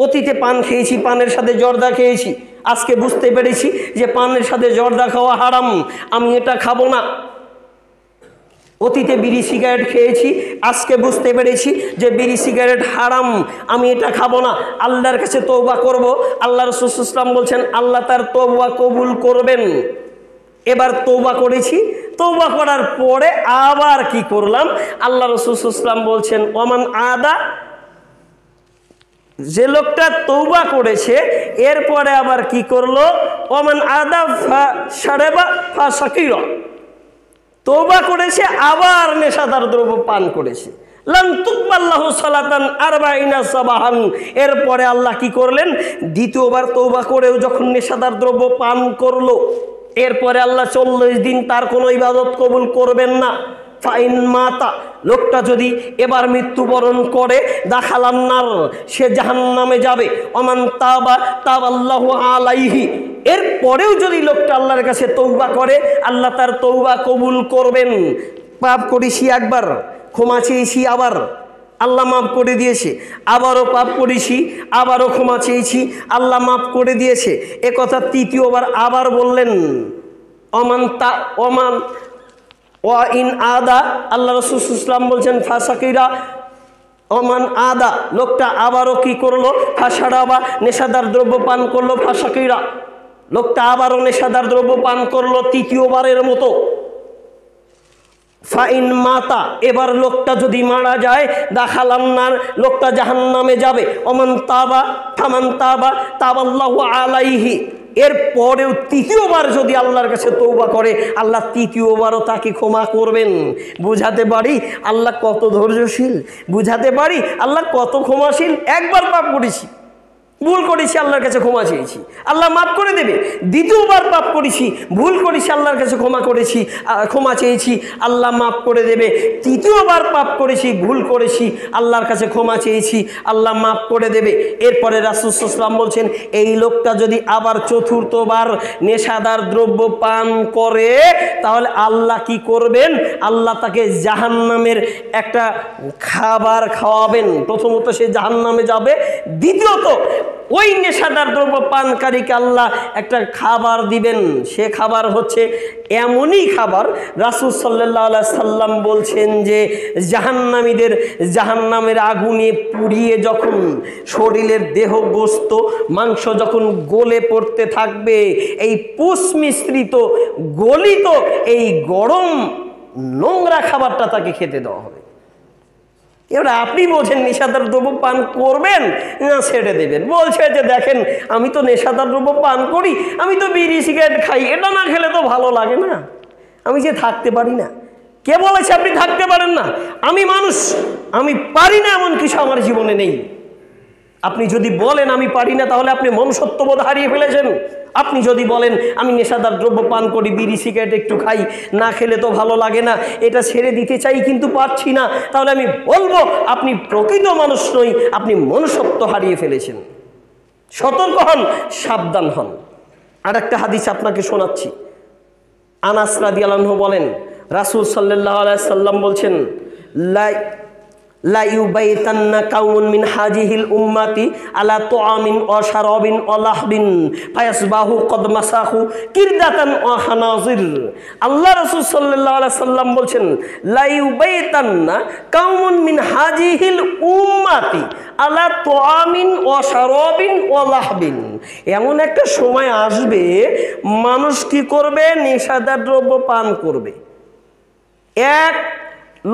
অতীতে পান খেয়েছি, পানের সাথে জর্দা খেয়েছি, আজকে বুঝতে পেরেছি যে পানের সাথে জর্দা খাওয়া হারাম, আমি এটা খাবো না। অতীতে বিড়ি সিগারেট খেয়েছি, আজকে বুঝতে পেরেছি যে বিড়ি সিগারেট হারাম, আমি এটা খাবো না, আল্লাহর কাছে তওবা করব। আল্লাহ রাসূল সাল্লাল্লাহু আলাইহি ওয়াসাল্লাম বলছেন আল্লাহ তার তওবা কবুল করবেন। এবার তওবা করেছি, তওবা করার পরে আবার কি করলাম, আল্লাহ রাসূল সাল্লাল্লাহু আলাইহি ওয়াসাল্লাম বলছেন ওমান আদা, যে লোকটা তওবা করেছে এরপরে আবার কি করলো, ওমান আদা ফাশারাবা ফাসাকিরা, তওবা করেছে আবার নেশাদার দ্রব্য পান করেছে, লান তুকবাল্লাহু সালাতান আরবাইনা সাবাহান, এরপরে আল্লাহ কি করলেন, দ্বিতীয়বার তওবা করেও যখন নেশাদার দ্রব্য পান করলো, এরপরে আল্লাহ 40 দিন তার কোনো ইবাদত কবুল করবেন না। ফাইন মাতা, লোকটা যদি এবার মৃত্যুবরণ করে, দাখালান নার, সে জাহান্নামে যাবে। ওমান তাবা তাবাল্লাহু আলাইহি, এরপরেও যদি লোকটা আল্লাহর কাছে তওবা করে, আল্লাহ তার তওবা কবুল করবেন। পাপ করেছি একবার, ক্ষমা চেয়েছি, আবার আল্লাহ মাফ করে দিয়েছে, আবারও পাপ করেছি, আবারও ক্ষমা চেয়েছি, আল্লাহ মাফ করে দিয়েছে, এ কথা তৃতীয়বার আবার বললেন। ওমান ওয়া ইন আদা, আল্লাহ রাসূল সাল্লাল্লাহু আলাইহি ওয়াসাল্লাম বলছেন ফাসাকিরা, ওমান আদা, লোকটা আবারও কি করলো, ফাশারাবা, নেশাদার দ্রব্য পান করলো, ফাসাকিরা, লোকটা আবারও নেশাদার দ্রব্য পান করলো তৃতীয়বারের মতো। ফাইন মাতা, এবার লোকটা যদি মারা যায়, দাখালান নার, লোকটা জাহান্নামে যাবে। ওমান তাবা ফামান তাবা তাবাল্লাহু আলাইহি, এরপরেও তৃতীয়বার যদি আল্লাহর কাছে তওবা করে, আল্লাহ তৃতীয়বারও তাকে ক্ষমা করবেন। বুঝাতে পারি আল্লাহ কত ধৈর্যশীল, বুঝাতে পারি আল্লাহ কত ক্ষমাশীল। একবার পাপ করেছি, ভুল করেছি, আল্লাহর কাছে ক্ষমা চেয়েছি, আল্লাহ মাফ করে দেবে। দ্বিতীয়বার পাপ করেছি, ভুল করেছি, আল্লাহর কাছে ক্ষমা চেয়েছি, আল্লাহ মাফ করে দেবে। তৃতীয়বার পাপ করেছি, ভুল করেছি, আল্লাহর কাছে ক্ষমা চেয়েছি, আল্লাহ মাফ করে দেবে। এরপরে রাসূল সাল্লাল্লাহু আলাইহি ওয়াসাল্লাম বলছেন এই লোকটা যদি আবার চতুর্থবার নেশাদার দ্রব্য পান করে, তাহলে আল্লাহ কি করবেন, আল্লাহ তাকে জাহান্নামের একটা খাবার খাওয়াবেন। প্রথমত সে জাহান্নামে যাবে, দ্বিতীয়ত ওই নেশাদার দ্রব্য পানকারীকে আল্লাহ একটা খাবার দিবেন। সে খাবার হচ্ছে এমনই খাবার, রাসূল সাল্লাল্লাহু আলাইহি সাল্লাম বলছেন যে জাহান্নামীদের জাহান্নামের আগুনে পুড়িয়ে যখন শরীরের দেহ গোস্ত মাংস যখন গলে পড়তে থাকবে, এই পুষ মিশ্রিত গলিত এই গরম নোংরা খাবারটা তাকে খেতে দেওয়া হবে। এবার আপনি বলছেন নেশাদার দ্রব্য পান করবেন না ছেড়ে দেবেন। বলছে যে দেখেন আমি তো নেশাদার দ্রব্য পান করি, আমি তো বিড়ি সিগারেট খাই, এটা না খেলে তো ভালো লাগে না, আমি যে থাকতে পারি না। কে বলেছে আপনি থাকতে পারেন না? আমি মানুষ, আমি পারি না এমন কিছু আমার জীবনে নেই। আপনি যদি বলেন আমি পারি না, তাহলে আপনি মনুষ্যত্ববোধ হারিয়ে ফেলেছেন। আপনি যদি বলেন আমি নেশাদার দ্রব্য পান করি, বিড়ি সিগারেট একটু খাই, না খেলে তো ভালো লাগে না, এটা ছেড়ে দিতে চাই কিন্তু পারছি না, তাহলে আমি বলবো আপনি প্রকৃত মানুষ নই, আপনি মনুষ্যত্ব হারিয়ে ফেলেছেন। সতর্ক হন, সাবধান হন। আর একটা হাদিস আপনাকে শোনাচ্ছি। আনাস রাদিয়াল্লাহু আনহু বলেন রাসূল সাল্লাল্লাহু আলাইহি সাল্লাম বলছেন লা ইউবাইতান্না কাউমুন মিন হাজিহিল উম্মাতি আলা তুআমিন ওয়া শারাবিন ওয়া লাহবিন ফায়াসবাহু কদ মাসাহু কিরদাতান ওয়া হানাজির। আল্লাহ রাসূল সাল্লাল্লাহু আলাইহি সাল্লাম বলছেন লা ইউবাইতান্না কাউমুন মিন হাজিহিল উম্মাতি আলা তুআমিন ওয়া শারাবিন ওয়া লাহবিন। এমন একটা সময় আসবে মানুষ কি করবে, নেশাদার দ্রব্য পান করবে। এক,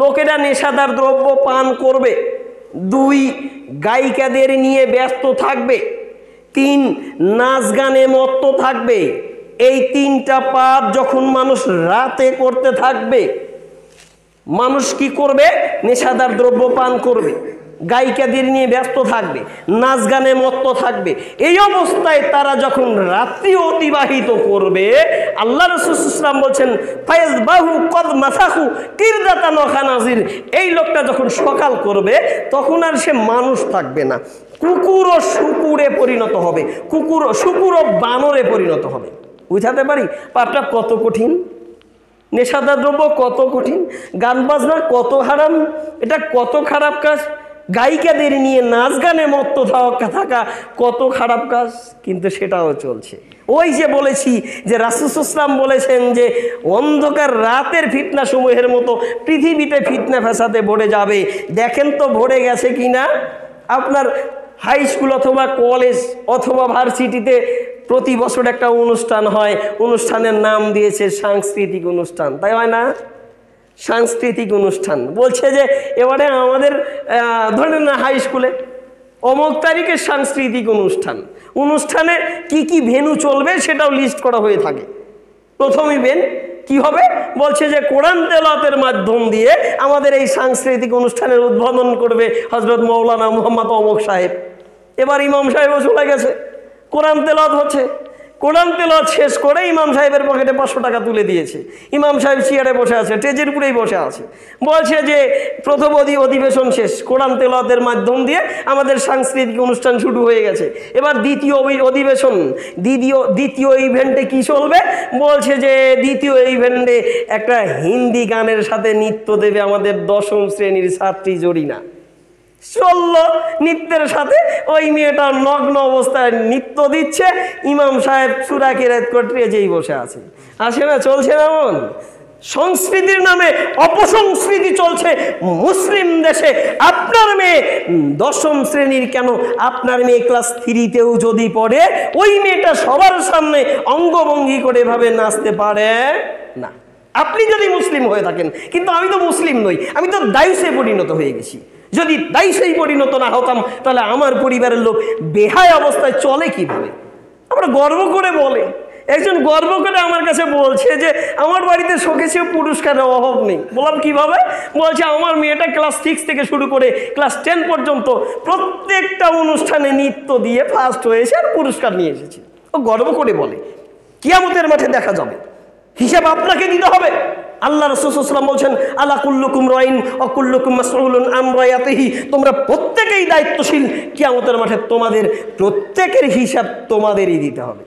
লোকেরা নেশাদার দ্রব্য পান করবে। দুই, গায়িকাদের নিয়ে ব্যস্ত থাকবে। তিন, নাচ গানে মত্ত থাকবে। এই তিনটা পাপ যখন মানুষ রাতে করতে থাকবে, মানুষ কি করবে, নেশাদার দ্রব্য পান করবে, গায়িকাদের নিয়ে ব্যস্ত থাকবে, নাচ গানে মত্ত থাকবে। এই অবস্থায় তারা যখন রাত্রি অতিবাহিত করবে, আল্লাহ রাসূল সাল্লাল্লাহু আলাইহি ওয়াসাল্লাম বলছেন ফায়াসবাহু কদ মাসাহু কিরদাতান ওয়া খানাজির। এই লোকটা যখন সকাল করবে তখন আর সে মানুষ থাকবে না, কুকুর ও শুকুরে পরিণত হবে, শুকুর ও বানরে পরিণত হবে। বুঝাতে পারি পাপটা কত কঠিন, নেশাদার দ্রব্য কত কঠিন, গান বাজনা কত হারাম, এটা কত খারাপ কাজ। গায়িকাদের নিয়ে নাচ গানে মত্ত থাকা কত খারাপ কাজ, কিন্তু সেটাও চলছে। ওই যে বলেছি যে রাসূল সাল্লাল্লাহু আলাইহি ওয়াসাল্লাম বলেছেন যে অন্ধকার রাতের ফিতনা সমূহের মতো পৃথিবীতে ফিতনা ফ্যাসাদে ভরে যাবে। দেখেন তো ভরে গেছে কিনা। আপনার হাই স্কুল অথবা কলেজ অথবা ভার্সিটিতে প্রতি বছর একটা অনুষ্ঠান হয়, অনুষ্ঠানের নাম দিয়েছে সাংস্কৃতিক অনুষ্ঠান, তাই হয় না? সাংস্কৃতিক অনুষ্ঠান বলছে যে এবারে আমাদের ধরেন না হাই স্কুলে অমুক তারিখের সাংস্কৃতিক অনুষ্ঠানে কি কি ভেন্যু চলবে সেটাও লিস্ট করা হয়ে থাকে। প্রথম ইভেন্ট কি হবে বলছে যে কোরআন তেলাওয়াতের মাধ্যম দিয়ে আমাদের এই সাংস্কৃতিক অনুষ্ঠানের উদ্বোধন করবে হযরত মাওলানা মুহাম্মদ অমুক সাহেব। এবার ইমাম সাহেবও চলে গেছে, কোরআন তেলাওয়াত হচ্ছে। কোরআন তেলাওয়াত শেষ করে ইমাম সাহেবের পকেটে 500 টাকা তুলে দিয়েছে। ইমাম সাহেব চেয়ারে বসে আছে, স্টেজের উপরেই বসে আছে। বলছে যে প্রথম অধিবেশন শেষ, কোরআন তেলাওয়াতের মাধ্যম দিয়ে আমাদের সাংস্কৃতিক অনুষ্ঠান শুরু হয়ে গেছে। এবার দ্বিতীয় অধিবেশন, দ্বিতীয় ইভেন্টে কি চলবে বলছে যে দ্বিতীয় ইভেন্টে একটা হিন্দি গানের সাথে নৃত্য দেবে আমাদের 10ম শ্রেণীর ছাত্রী জরিনা। চললো নৃত্যের সাথে, ওই মেয়েটা নগ্ন অবস্থায় নৃত্য দিচ্ছে, ইমাম সাহেব সূরা কিরাত করতে যেই বসে আছে। আসে না, চলছে না? এমন সংস্কৃতির নামে অপসংস্কৃতি চলছে মুসলিম দেশে। আপনার মেয়ে 10ম শ্রেণীর কেন, আপনার মেয়ে ক্লাস 3তেও যদি পড়ে, ওই মেয়েটা সবার সামনে অঙ্গভঙ্গি করে এভাবে নাচতে পারে না। আপনি যদি মুসলিম হয়ে থাকেন, কিন্তু আমি তো মুসলিম নই, আমি তো দায়ুসে পরিণত হয়ে গেছি। যদি দায়ুসেই পরিণত না হতাম তাহলে আমার পরিবারের লোক বেহায় অবস্থায় চলে কিভাবে? আমরা গর্ব করে বলে, একজন গর্ব করে আমার কাছে বলছে যে আমার বাড়িতে শোকেছে পুরস্কারের অভাব নেই। বললাম কিভাবে? বলছে আমার মেয়েটা ক্লাস 6 থেকে শুরু করে ক্লাস 10 পর্যন্ত প্রত্যেকটা অনুষ্ঠানে নৃত্য দিয়ে ফার্স্ট হয়েছে আর পুরস্কার নিয়ে এসেছে। ও গর্ব করে বলে। কিয়ামতের মাঠে দেখা যাবে, হিসাব আপনাকে দিতে হবে। আল্লাহ রাসূল সাল্লাল্লাহু আলাইহি ওয়াসাল্লাম বলছেন আলা কুল্লুকুম রাইন ওয়া কুল্লুকুম মাসউলুন আন রায়াতিহি, তোমরা প্রত্যেকেই দায়িত্বশীল, কিয়ামতের মাঠে তোমাদের প্রত্যেকের হিসাব তোমাদেরই দিতে হবে।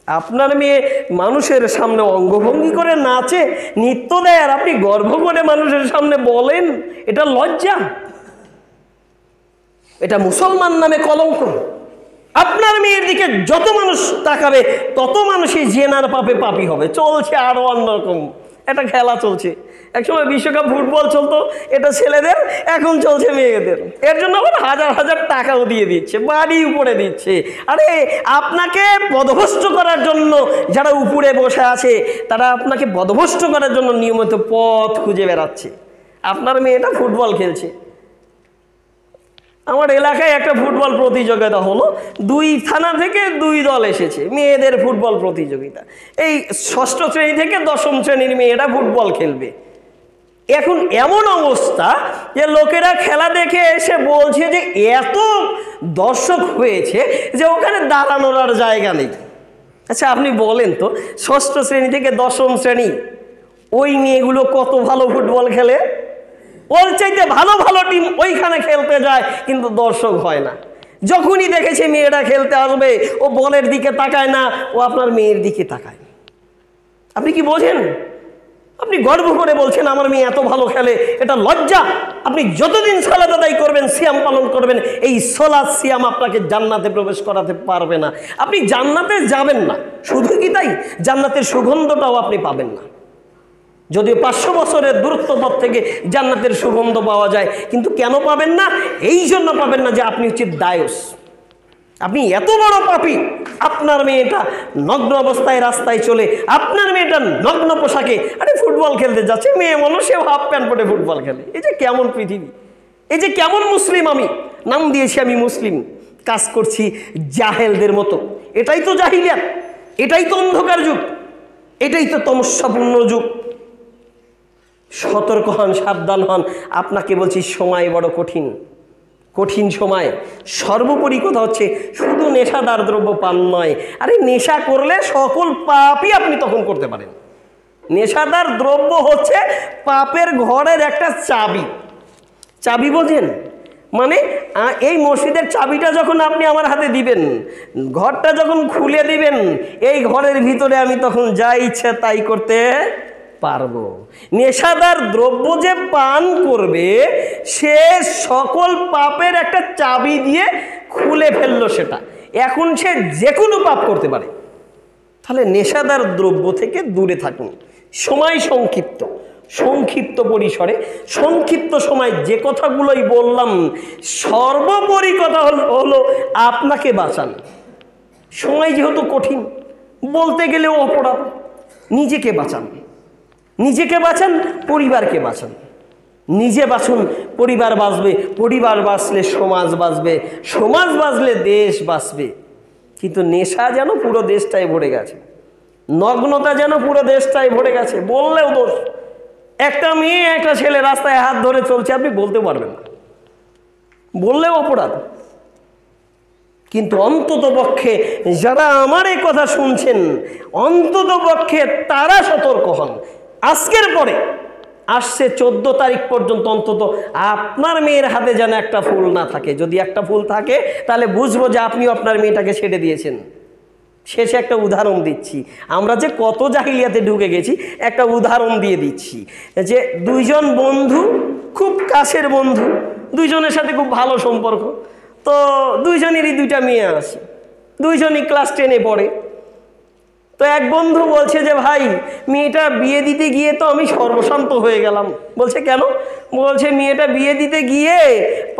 আপনার মেয়ে মানুষের সামনে অঙ্গভঙ্গি করে নাচে, নৃত্য দেয়, আর আপনি গর্ব করে মানুষের সামনে বলেন, এটা লজ্জা, এটা মুসলমান নামে কলঙ্ক। আপনার মেয়ের দিকে যত মানুষ তাকাবে তত মানুষই জেনার পাপে পাপী হবে। চলছে আরো অন্যরকম একটা খেলা চলছে। একসময় বিশ্বকাপ ফুটবল চলতো, এটা ছেলেদের, এখন চলছে মেয়েদের। এর জন্য আবার হাজার হাজার টাকাও দিয়ে দিচ্ছে, বাড়ি উপরে দিচ্ছে। আরে আপনাকে পদভ্রষ্ট করার জন্য যারা উপরে বসে আছে, তারা আপনাকে পদভ্রষ্ট করার জন্য নিয়মিত পথ খুঁজে বেড়াচ্ছে। আপনার মেয়েটা ফুটবল খেলছে, আমার এলাকায় একটা ফুটবল প্রতিযোগিতা হলো, 2 থানা থেকে 2 দল এসেছে, মেয়েদের ফুটবল প্রতিযোগিতা। এই 6ষ্ঠ শ্রেণী থেকে 10ম শ্রেণীর মেয়েরা ফুটবল খেলবে। এখন এমন অবস্থা যে লোকেরা খেলা দেখে এসে বলছে যে এত দর্শক হয়েছে যে ওখানে দাঁড়ানোর আর জায়গা নেই। আচ্ছা আপনি বলেন তো, 6ষ্ঠ শ্রেণী থেকে 10ম শ্রেণী ওই মেয়েগুলো কত ভালো ফুটবল খেলে? ওর চাইতে ভালো ভালো টিম ওইখানে খেলতে যায়, কিন্তু দর্শক হয় না। যখনই দেখেছে মেয়েরা খেলতে আসবে, ও বলের দিকে তাকায় না, ও আপনার মেয়ের দিকে তাকায়। আপনি কি বোঝেন? আপনি গর্ব করে বলছেন আমার মেয়ে এত ভালো খেলে, এটা লজ্জা। আপনি যতদিন সালাত আদায় করবেন, সিয়াম পালন করবেন, এই সালাত সিয়াম আপনাকে জান্নাতে প্রবেশ করাতে পারবে না। আপনি জান্নাতে যাবেন না, শুধু কি তাই, জান্নাতের সুগন্ধটাও আপনি পাবেন না। যদিও 500 বছরের দূরত্ব পথ থেকে জান্নাতের সুগন্ধ পাওয়া যায়, কিন্তু কেন পাবেন না? এই জন্য পাবেন না যে আপনি হচ্ছে দায়ুস, আপনি এত বড় পাপী। আপনার মেয়েটা নগ্ন অবস্থায় রাস্তায় চলে, আপনার মেয়েটা নগ্ন পোশাকে আরে ফুটবল খেলতে যাচ্ছে, মেয়ে মানুষেও হাফ প্যান্ট পরে ফুটবল খেলে। এই যে কেমন পৃথিবী, এই যে কেমন মুসলিম। আমি নাম দিয়েছি আমি মুসলিম, কাজ করছি জাহেলদের মতো। এটাই তো জাহিলিয়াত, এটাই তো অন্ধকার যুগ, এটাই তো তমস্যাপূর্ণ যুগ। সতর্ক হন, সাবধান হন। আপনাকে বলছি সময় বড় কঠিন, কঠিন সময়। সর্বোপরি কথা হচ্ছে শুধু নেশাদার দ্রব্য পান নয়, আরে নেশা করলে সকল পাপই আপনি তখন করতে পারেন। নেশাদার দ্রব্য হচ্ছে পাপের ঘরের একটা চাবি। চাবি বোঝেন? মানে এই মসজিদের চাবিটা যখন আপনি আমার হাতে দিবেন, ঘরটা যখন খুলে দিবেন, এই ঘরের ভিতরে আমি তখন যা ইচ্ছে তাই করতে পারবো। নেশাদার দ্রব্য যে পান করবে সে সকল পাপের একটা চাবি দিয়ে খুলে ফেললো সেটা, এখন সে যে কোনো পাপ করতে পারে। তাহলে নেশাদার দ্রব্য থেকে দূরে থাকুন। সময় সংক্ষিপ্ত, সংক্ষিপ্ত পরিসরে সংক্ষিপ্ত সময় যে কথাগুলোই বললাম, সর্বোপরি কথা হলো আপনাকে বাঁচান। সময় যেহেতু কঠিন, বলতে গেলেও অপরাধ, নিজেকে বাঁচান, নিজেকে বাঁচান, পরিবারকে বাঁচান। নিজে বাঁচুন, পরিবার বাঁচবে, পরিবার বাঁচলে সমাজ বাঁচবে, সমাজ বাঁচলে দেশ বাঁচবে। কিন্তু নেশা যেন পুরো দেশটাই ভরে গেছে, নগ্নতা যেন পুরো দেশটাই ভরে গেছে, বললেও দোষ। একটা মেয়ে একটা ছেলে রাস্তায় হাত ধরে চলছে, আপনি বলতে পারবেন না, বললেও অপরাধ। কিন্তু অন্তত পক্ষে যারা আমার এই কথা শুনছেন, অন্তত পক্ষে তারা সতর্ক হন। আজকের পরে আসছে 14 তারিখ পর্যন্ত অন্তত আপনার মেয়ের হাতে যেন একটা ফুল না থাকে। যদি একটা ফুল থাকে তাহলে বুঝবো যে আপনিও আপনার মেয়েটাকে ছেড়ে দিয়েছেন। শেষে একটা উদাহরণ দিচ্ছি, আমরা যে কত জাহিলিয়াতে ঢুকে গেছি একটা উদাহরণ দিয়ে দিচ্ছি। যে দুইজন বন্ধু, খুব কাছের বন্ধু, দুইজনের সাথে খুব ভালো সম্পর্ক, তো দুইজনেরই দুইটা মেয়ে আছে, দুইজনই ক্লাস 10-এ পড়ে। তো এক বন্ধু বলছে যে ভাই, মেয়েটা বিয়ে দিতে গিয়ে তো আমি সর্বশান্ত হয়ে গেলাম। বলছে কেন? বলছে মেয়েটা বিয়ে দিতে গিয়ে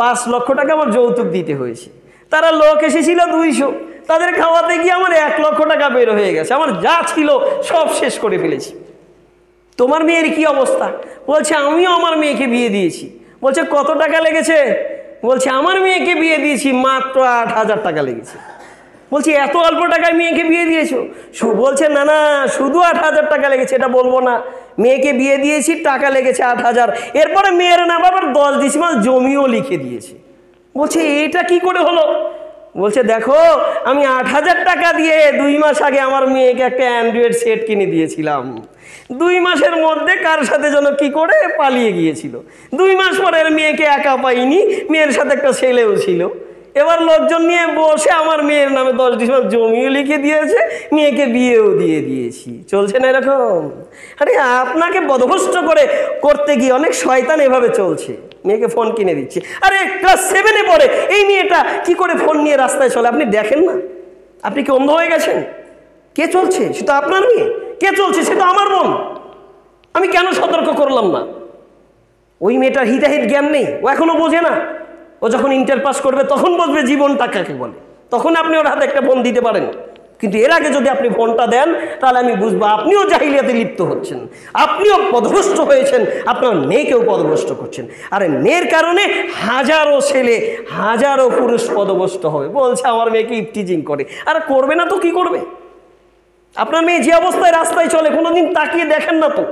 5 লক্ষ টাকা আমার যৌতুক দিতে হয়েছে। তারা লোক এসেছিল 200, তাদের খাওয়াতে গিয়ে আমার 1 লক্ষ টাকা বের হয়ে গেছে, আমার যা ছিল সব শেষ করে ফেলেছি। তোমার মেয়ের কি অবস্থা? বলছে আমিও আমার মেয়েকে বিয়ে দিয়েছি। বলছে কত টাকা লেগেছে? বলছে আমার মেয়েকে বিয়ে দিয়েছি মাত্র 8,000 টাকা লেগেছে। বলছি এত অল্প টাকায় মেয়েকে বিয়ে দিয়েছো? বলছে না না, শুধু 8,000 টাকা লেগেছে, এটা বলবো না, মেয়েকে বিয়ে দিয়েছি, টাকা লেগেছে 8,000, এরপরে মেয়ের নাম আবার 10 ডিসিমাল জমিও লিখে দিয়েছে। বলছে এটা কি করে হলো? বলছে দেখো, আমি 8,000 টাকা দিয়ে 2 মাস আগে আমার মেয়েকে একটা অ্যান্ড্রয়েড সেট কিনে দিয়েছিলাম। 2 মাসের মধ্যে কার সাথে যেন কি করে পালিয়ে গিয়েছিল। 2 মাস পরে মেয়েকে একা পাইনি, মেয়ের সাথে একটা ছেলেও ছিল। এবার লোকজন নিয়ে বসে আমার মেয়ের নামে 10 ডিসেম্বর জমিও লিখে দিয়েছে, মেয়েকে বিয়েও দিয়ে দিয়েছি। চলছে না এরকম? আরে আপনাকে বদভস্ত করতে গিয়ে অনেক শয়তান এভাবে চলছে। মেয়েকে ফোন কিনে দিচ্ছে, আরে ক্লাস 7-এ পড়ে এই মেয়েটা কি করে ফোন নিয়ে রাস্তায় চলে? আপনি দেখেন না? আপনি কি অন্ধ হয়ে গেছেন? কে চলছে? সে তো আপনার মেয়ে। কে চলছে? সে তো আমার বোন। আমি কেন সতর্ক করলাম না? ওই মেয়েটার হিতাহিত জ্ঞান নেই, ও এখনো বোঝে না। ও যখন ইন্টার পাস করবে তখন বুঝবে জীবনটা কাকে বলে, তখন আপনি ওর হাতে একটা ফোন দিতে পারেন। কিন্তু এর আগে যদি আপনি ফোনটা দেন তাহলে আমি বুঝবো আপনিও জাহিলিয়াতে লিপ্ত হচ্ছেন, আপনিও পদভ্রষ্ট হয়েছেন, আপনার মেয়েকেও পদভ্রষ্ট করছেন। আর মেয়ের কারণে হাজারো ছেলে, হাজারো পুরুষ পদভ্রষ্ট হবে। বলছে আমার মেয়েকে ইফটিজিং করে। আর করবে না তো কি করবে? আপনার মেয়ে যে অবস্থায় রাস্তায় চলে কোনোদিন তাকিয়ে দেখেন না তো?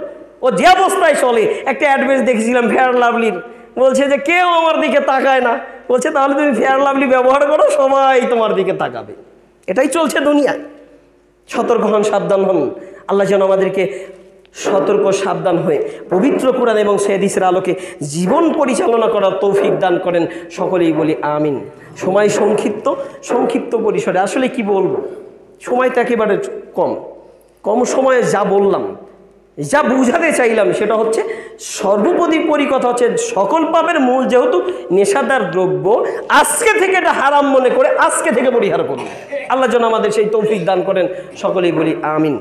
ও যে অবস্থায় চলে, একটা অ্যাডভার্টাইজ দেখেছিলাম ফেয়ার লাভলির, বলছে যে কেউ আমার দিকে তাকায় না। বলছে তাহলে তুমি ফেয়ার লাভলি ব্যবহার করো, সবাই তোমার দিকে তাকাবে। এটাই চলছে দুনিয়ায়। সতর্ক হন, সাবধান হন। আল্লাহ যেন আমাদেরকে সতর্ক সাবধান হয়ে পবিত্র কোরআন এবং হাদিসের আলোকে জীবন পরিচালনা করার তৌফিক দান করেন। সকলেই বলি আমিন। সময় সংক্ষিপ্ত, সংক্ষিপ্ত পরিসরে আসলে কি বলবো, সময়টা একেবারে কম সময়ে যা বললাম, যা বুঝাতে চাইলাম সেটা হচ্ছে সর্বোপরি কথা হচ্ছে সকল পাপের মূল যেহেতু নেশাদার দ্রব্য, আজকে থেকে এটা হারাম মনে করে আজকে থেকে পরিহার করুন। আল্লাহ যেন আমাদের সেই তৌফিক দান করেন। সকলেই বলি আমিন।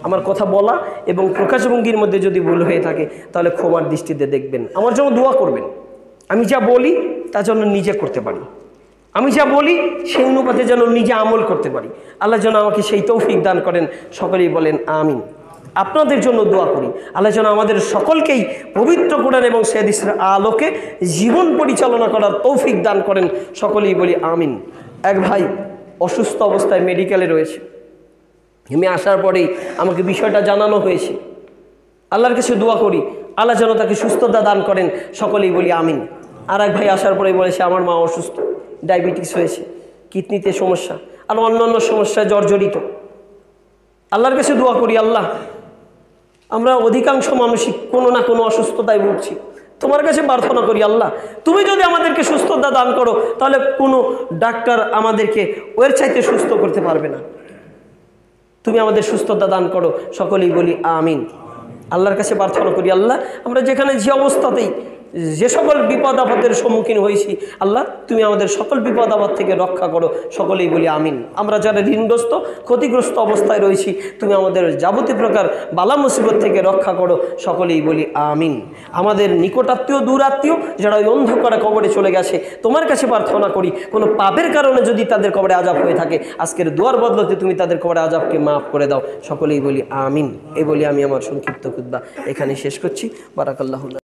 আমার কথা বলা এবং প্রকাশভঙ্গির মধ্যে যদি ভুল হয়ে থাকে তাহলে ক্ষমার দৃষ্টিতে দেখবেন। আমার জন্য দোয়া করবেন, আমি যা বলি তা যেন নিজে করতে পারি, আমি যা বলি সেই অনুপাতে যেন নিজে আমল করতে পারি। আল্লাহ যেন আমাকে সেই তৌফিক দান করেন। সকলেই বলেন আমিন। আপনাদের জন্য দোয়া করি, আল্লাহ যেন আমাদের সকলকেই পবিত্র কোরআন এবং হাদিসের আলোকে জীবন পরিচালনা করার তৌফিক দান করেন। সকলেই বলি আমিন। এক ভাই অসুস্থ অবস্থায় মেডিকেলে রয়েছে, আমি আসার পরেই আমাকে বিষয়টা জানানো হয়েছে। আল্লাহর কাছে দোয়া করি আল্লাহ যেন তাকে সুস্থতা দান করেন। সকলেই বলি আমিন। আর এক ভাই আসার পরেই বলেছে আমার মা অসুস্থ, ডায়াবেটিস হয়েছে, কিডনিতে সমস্যা আর অন্যান্য সমস্যায় জর্জরিত। আল্লাহর কাছে দোয়া করি আল্লাহ, আমরা অধিকাংশ মানুষই কোনো না কোনো অসুস্থতায় ভুগছি। তোমার কাছে প্রার্থনা করি আল্লাহ, তুমি যদি আমাদেরকে সুস্থতা দান করো তাহলে কোনো ডাক্তার আমাদেরকে ওর চাইতে সুস্থ করতে পারবে না। তুমি আমাদের সুস্থতা দান করো। সকলেই বলি আমিন। আল্লাহর কাছে প্রার্থনা করি, আল্লাহ আমরা যেখানে যে অবস্থাতেই যে সকল বিপদ আপদের সম্মুখীন হয়েছি, আল্লাহ তুমি আমাদের সকল বিপদ আপদ থেকে রক্ষা করো, সকলেই বলি আমিন। আমরা যারা ঋণগ্রস্ত ক্ষতিগ্রস্ত অবস্থায় রয়েছি, তুমি আমাদের যাবতীয় প্রকার বালা মুসিবত থেকে রক্ষা করো, সকলেই বলি আমিন। আমাদের নিকটাত্মীয় দূরাত্মীয় যারা ওই অন্ধকারে কবরে চলে গেছে, তোমার কাছে প্রার্থনা করি কোনো পাপের কারণে যদি তাদের কবরে আযাব হয়ে থাকে, আজকের দোয়ার বদলতে তুমি তাদের কবরে আযাবকে মাফ করে দাও, সকলেই বলি আমিন। এই বলি আমি আমার সংক্ষিপ্ত খুতবা এখানে শেষ করছি। বারাকাল্লাহু।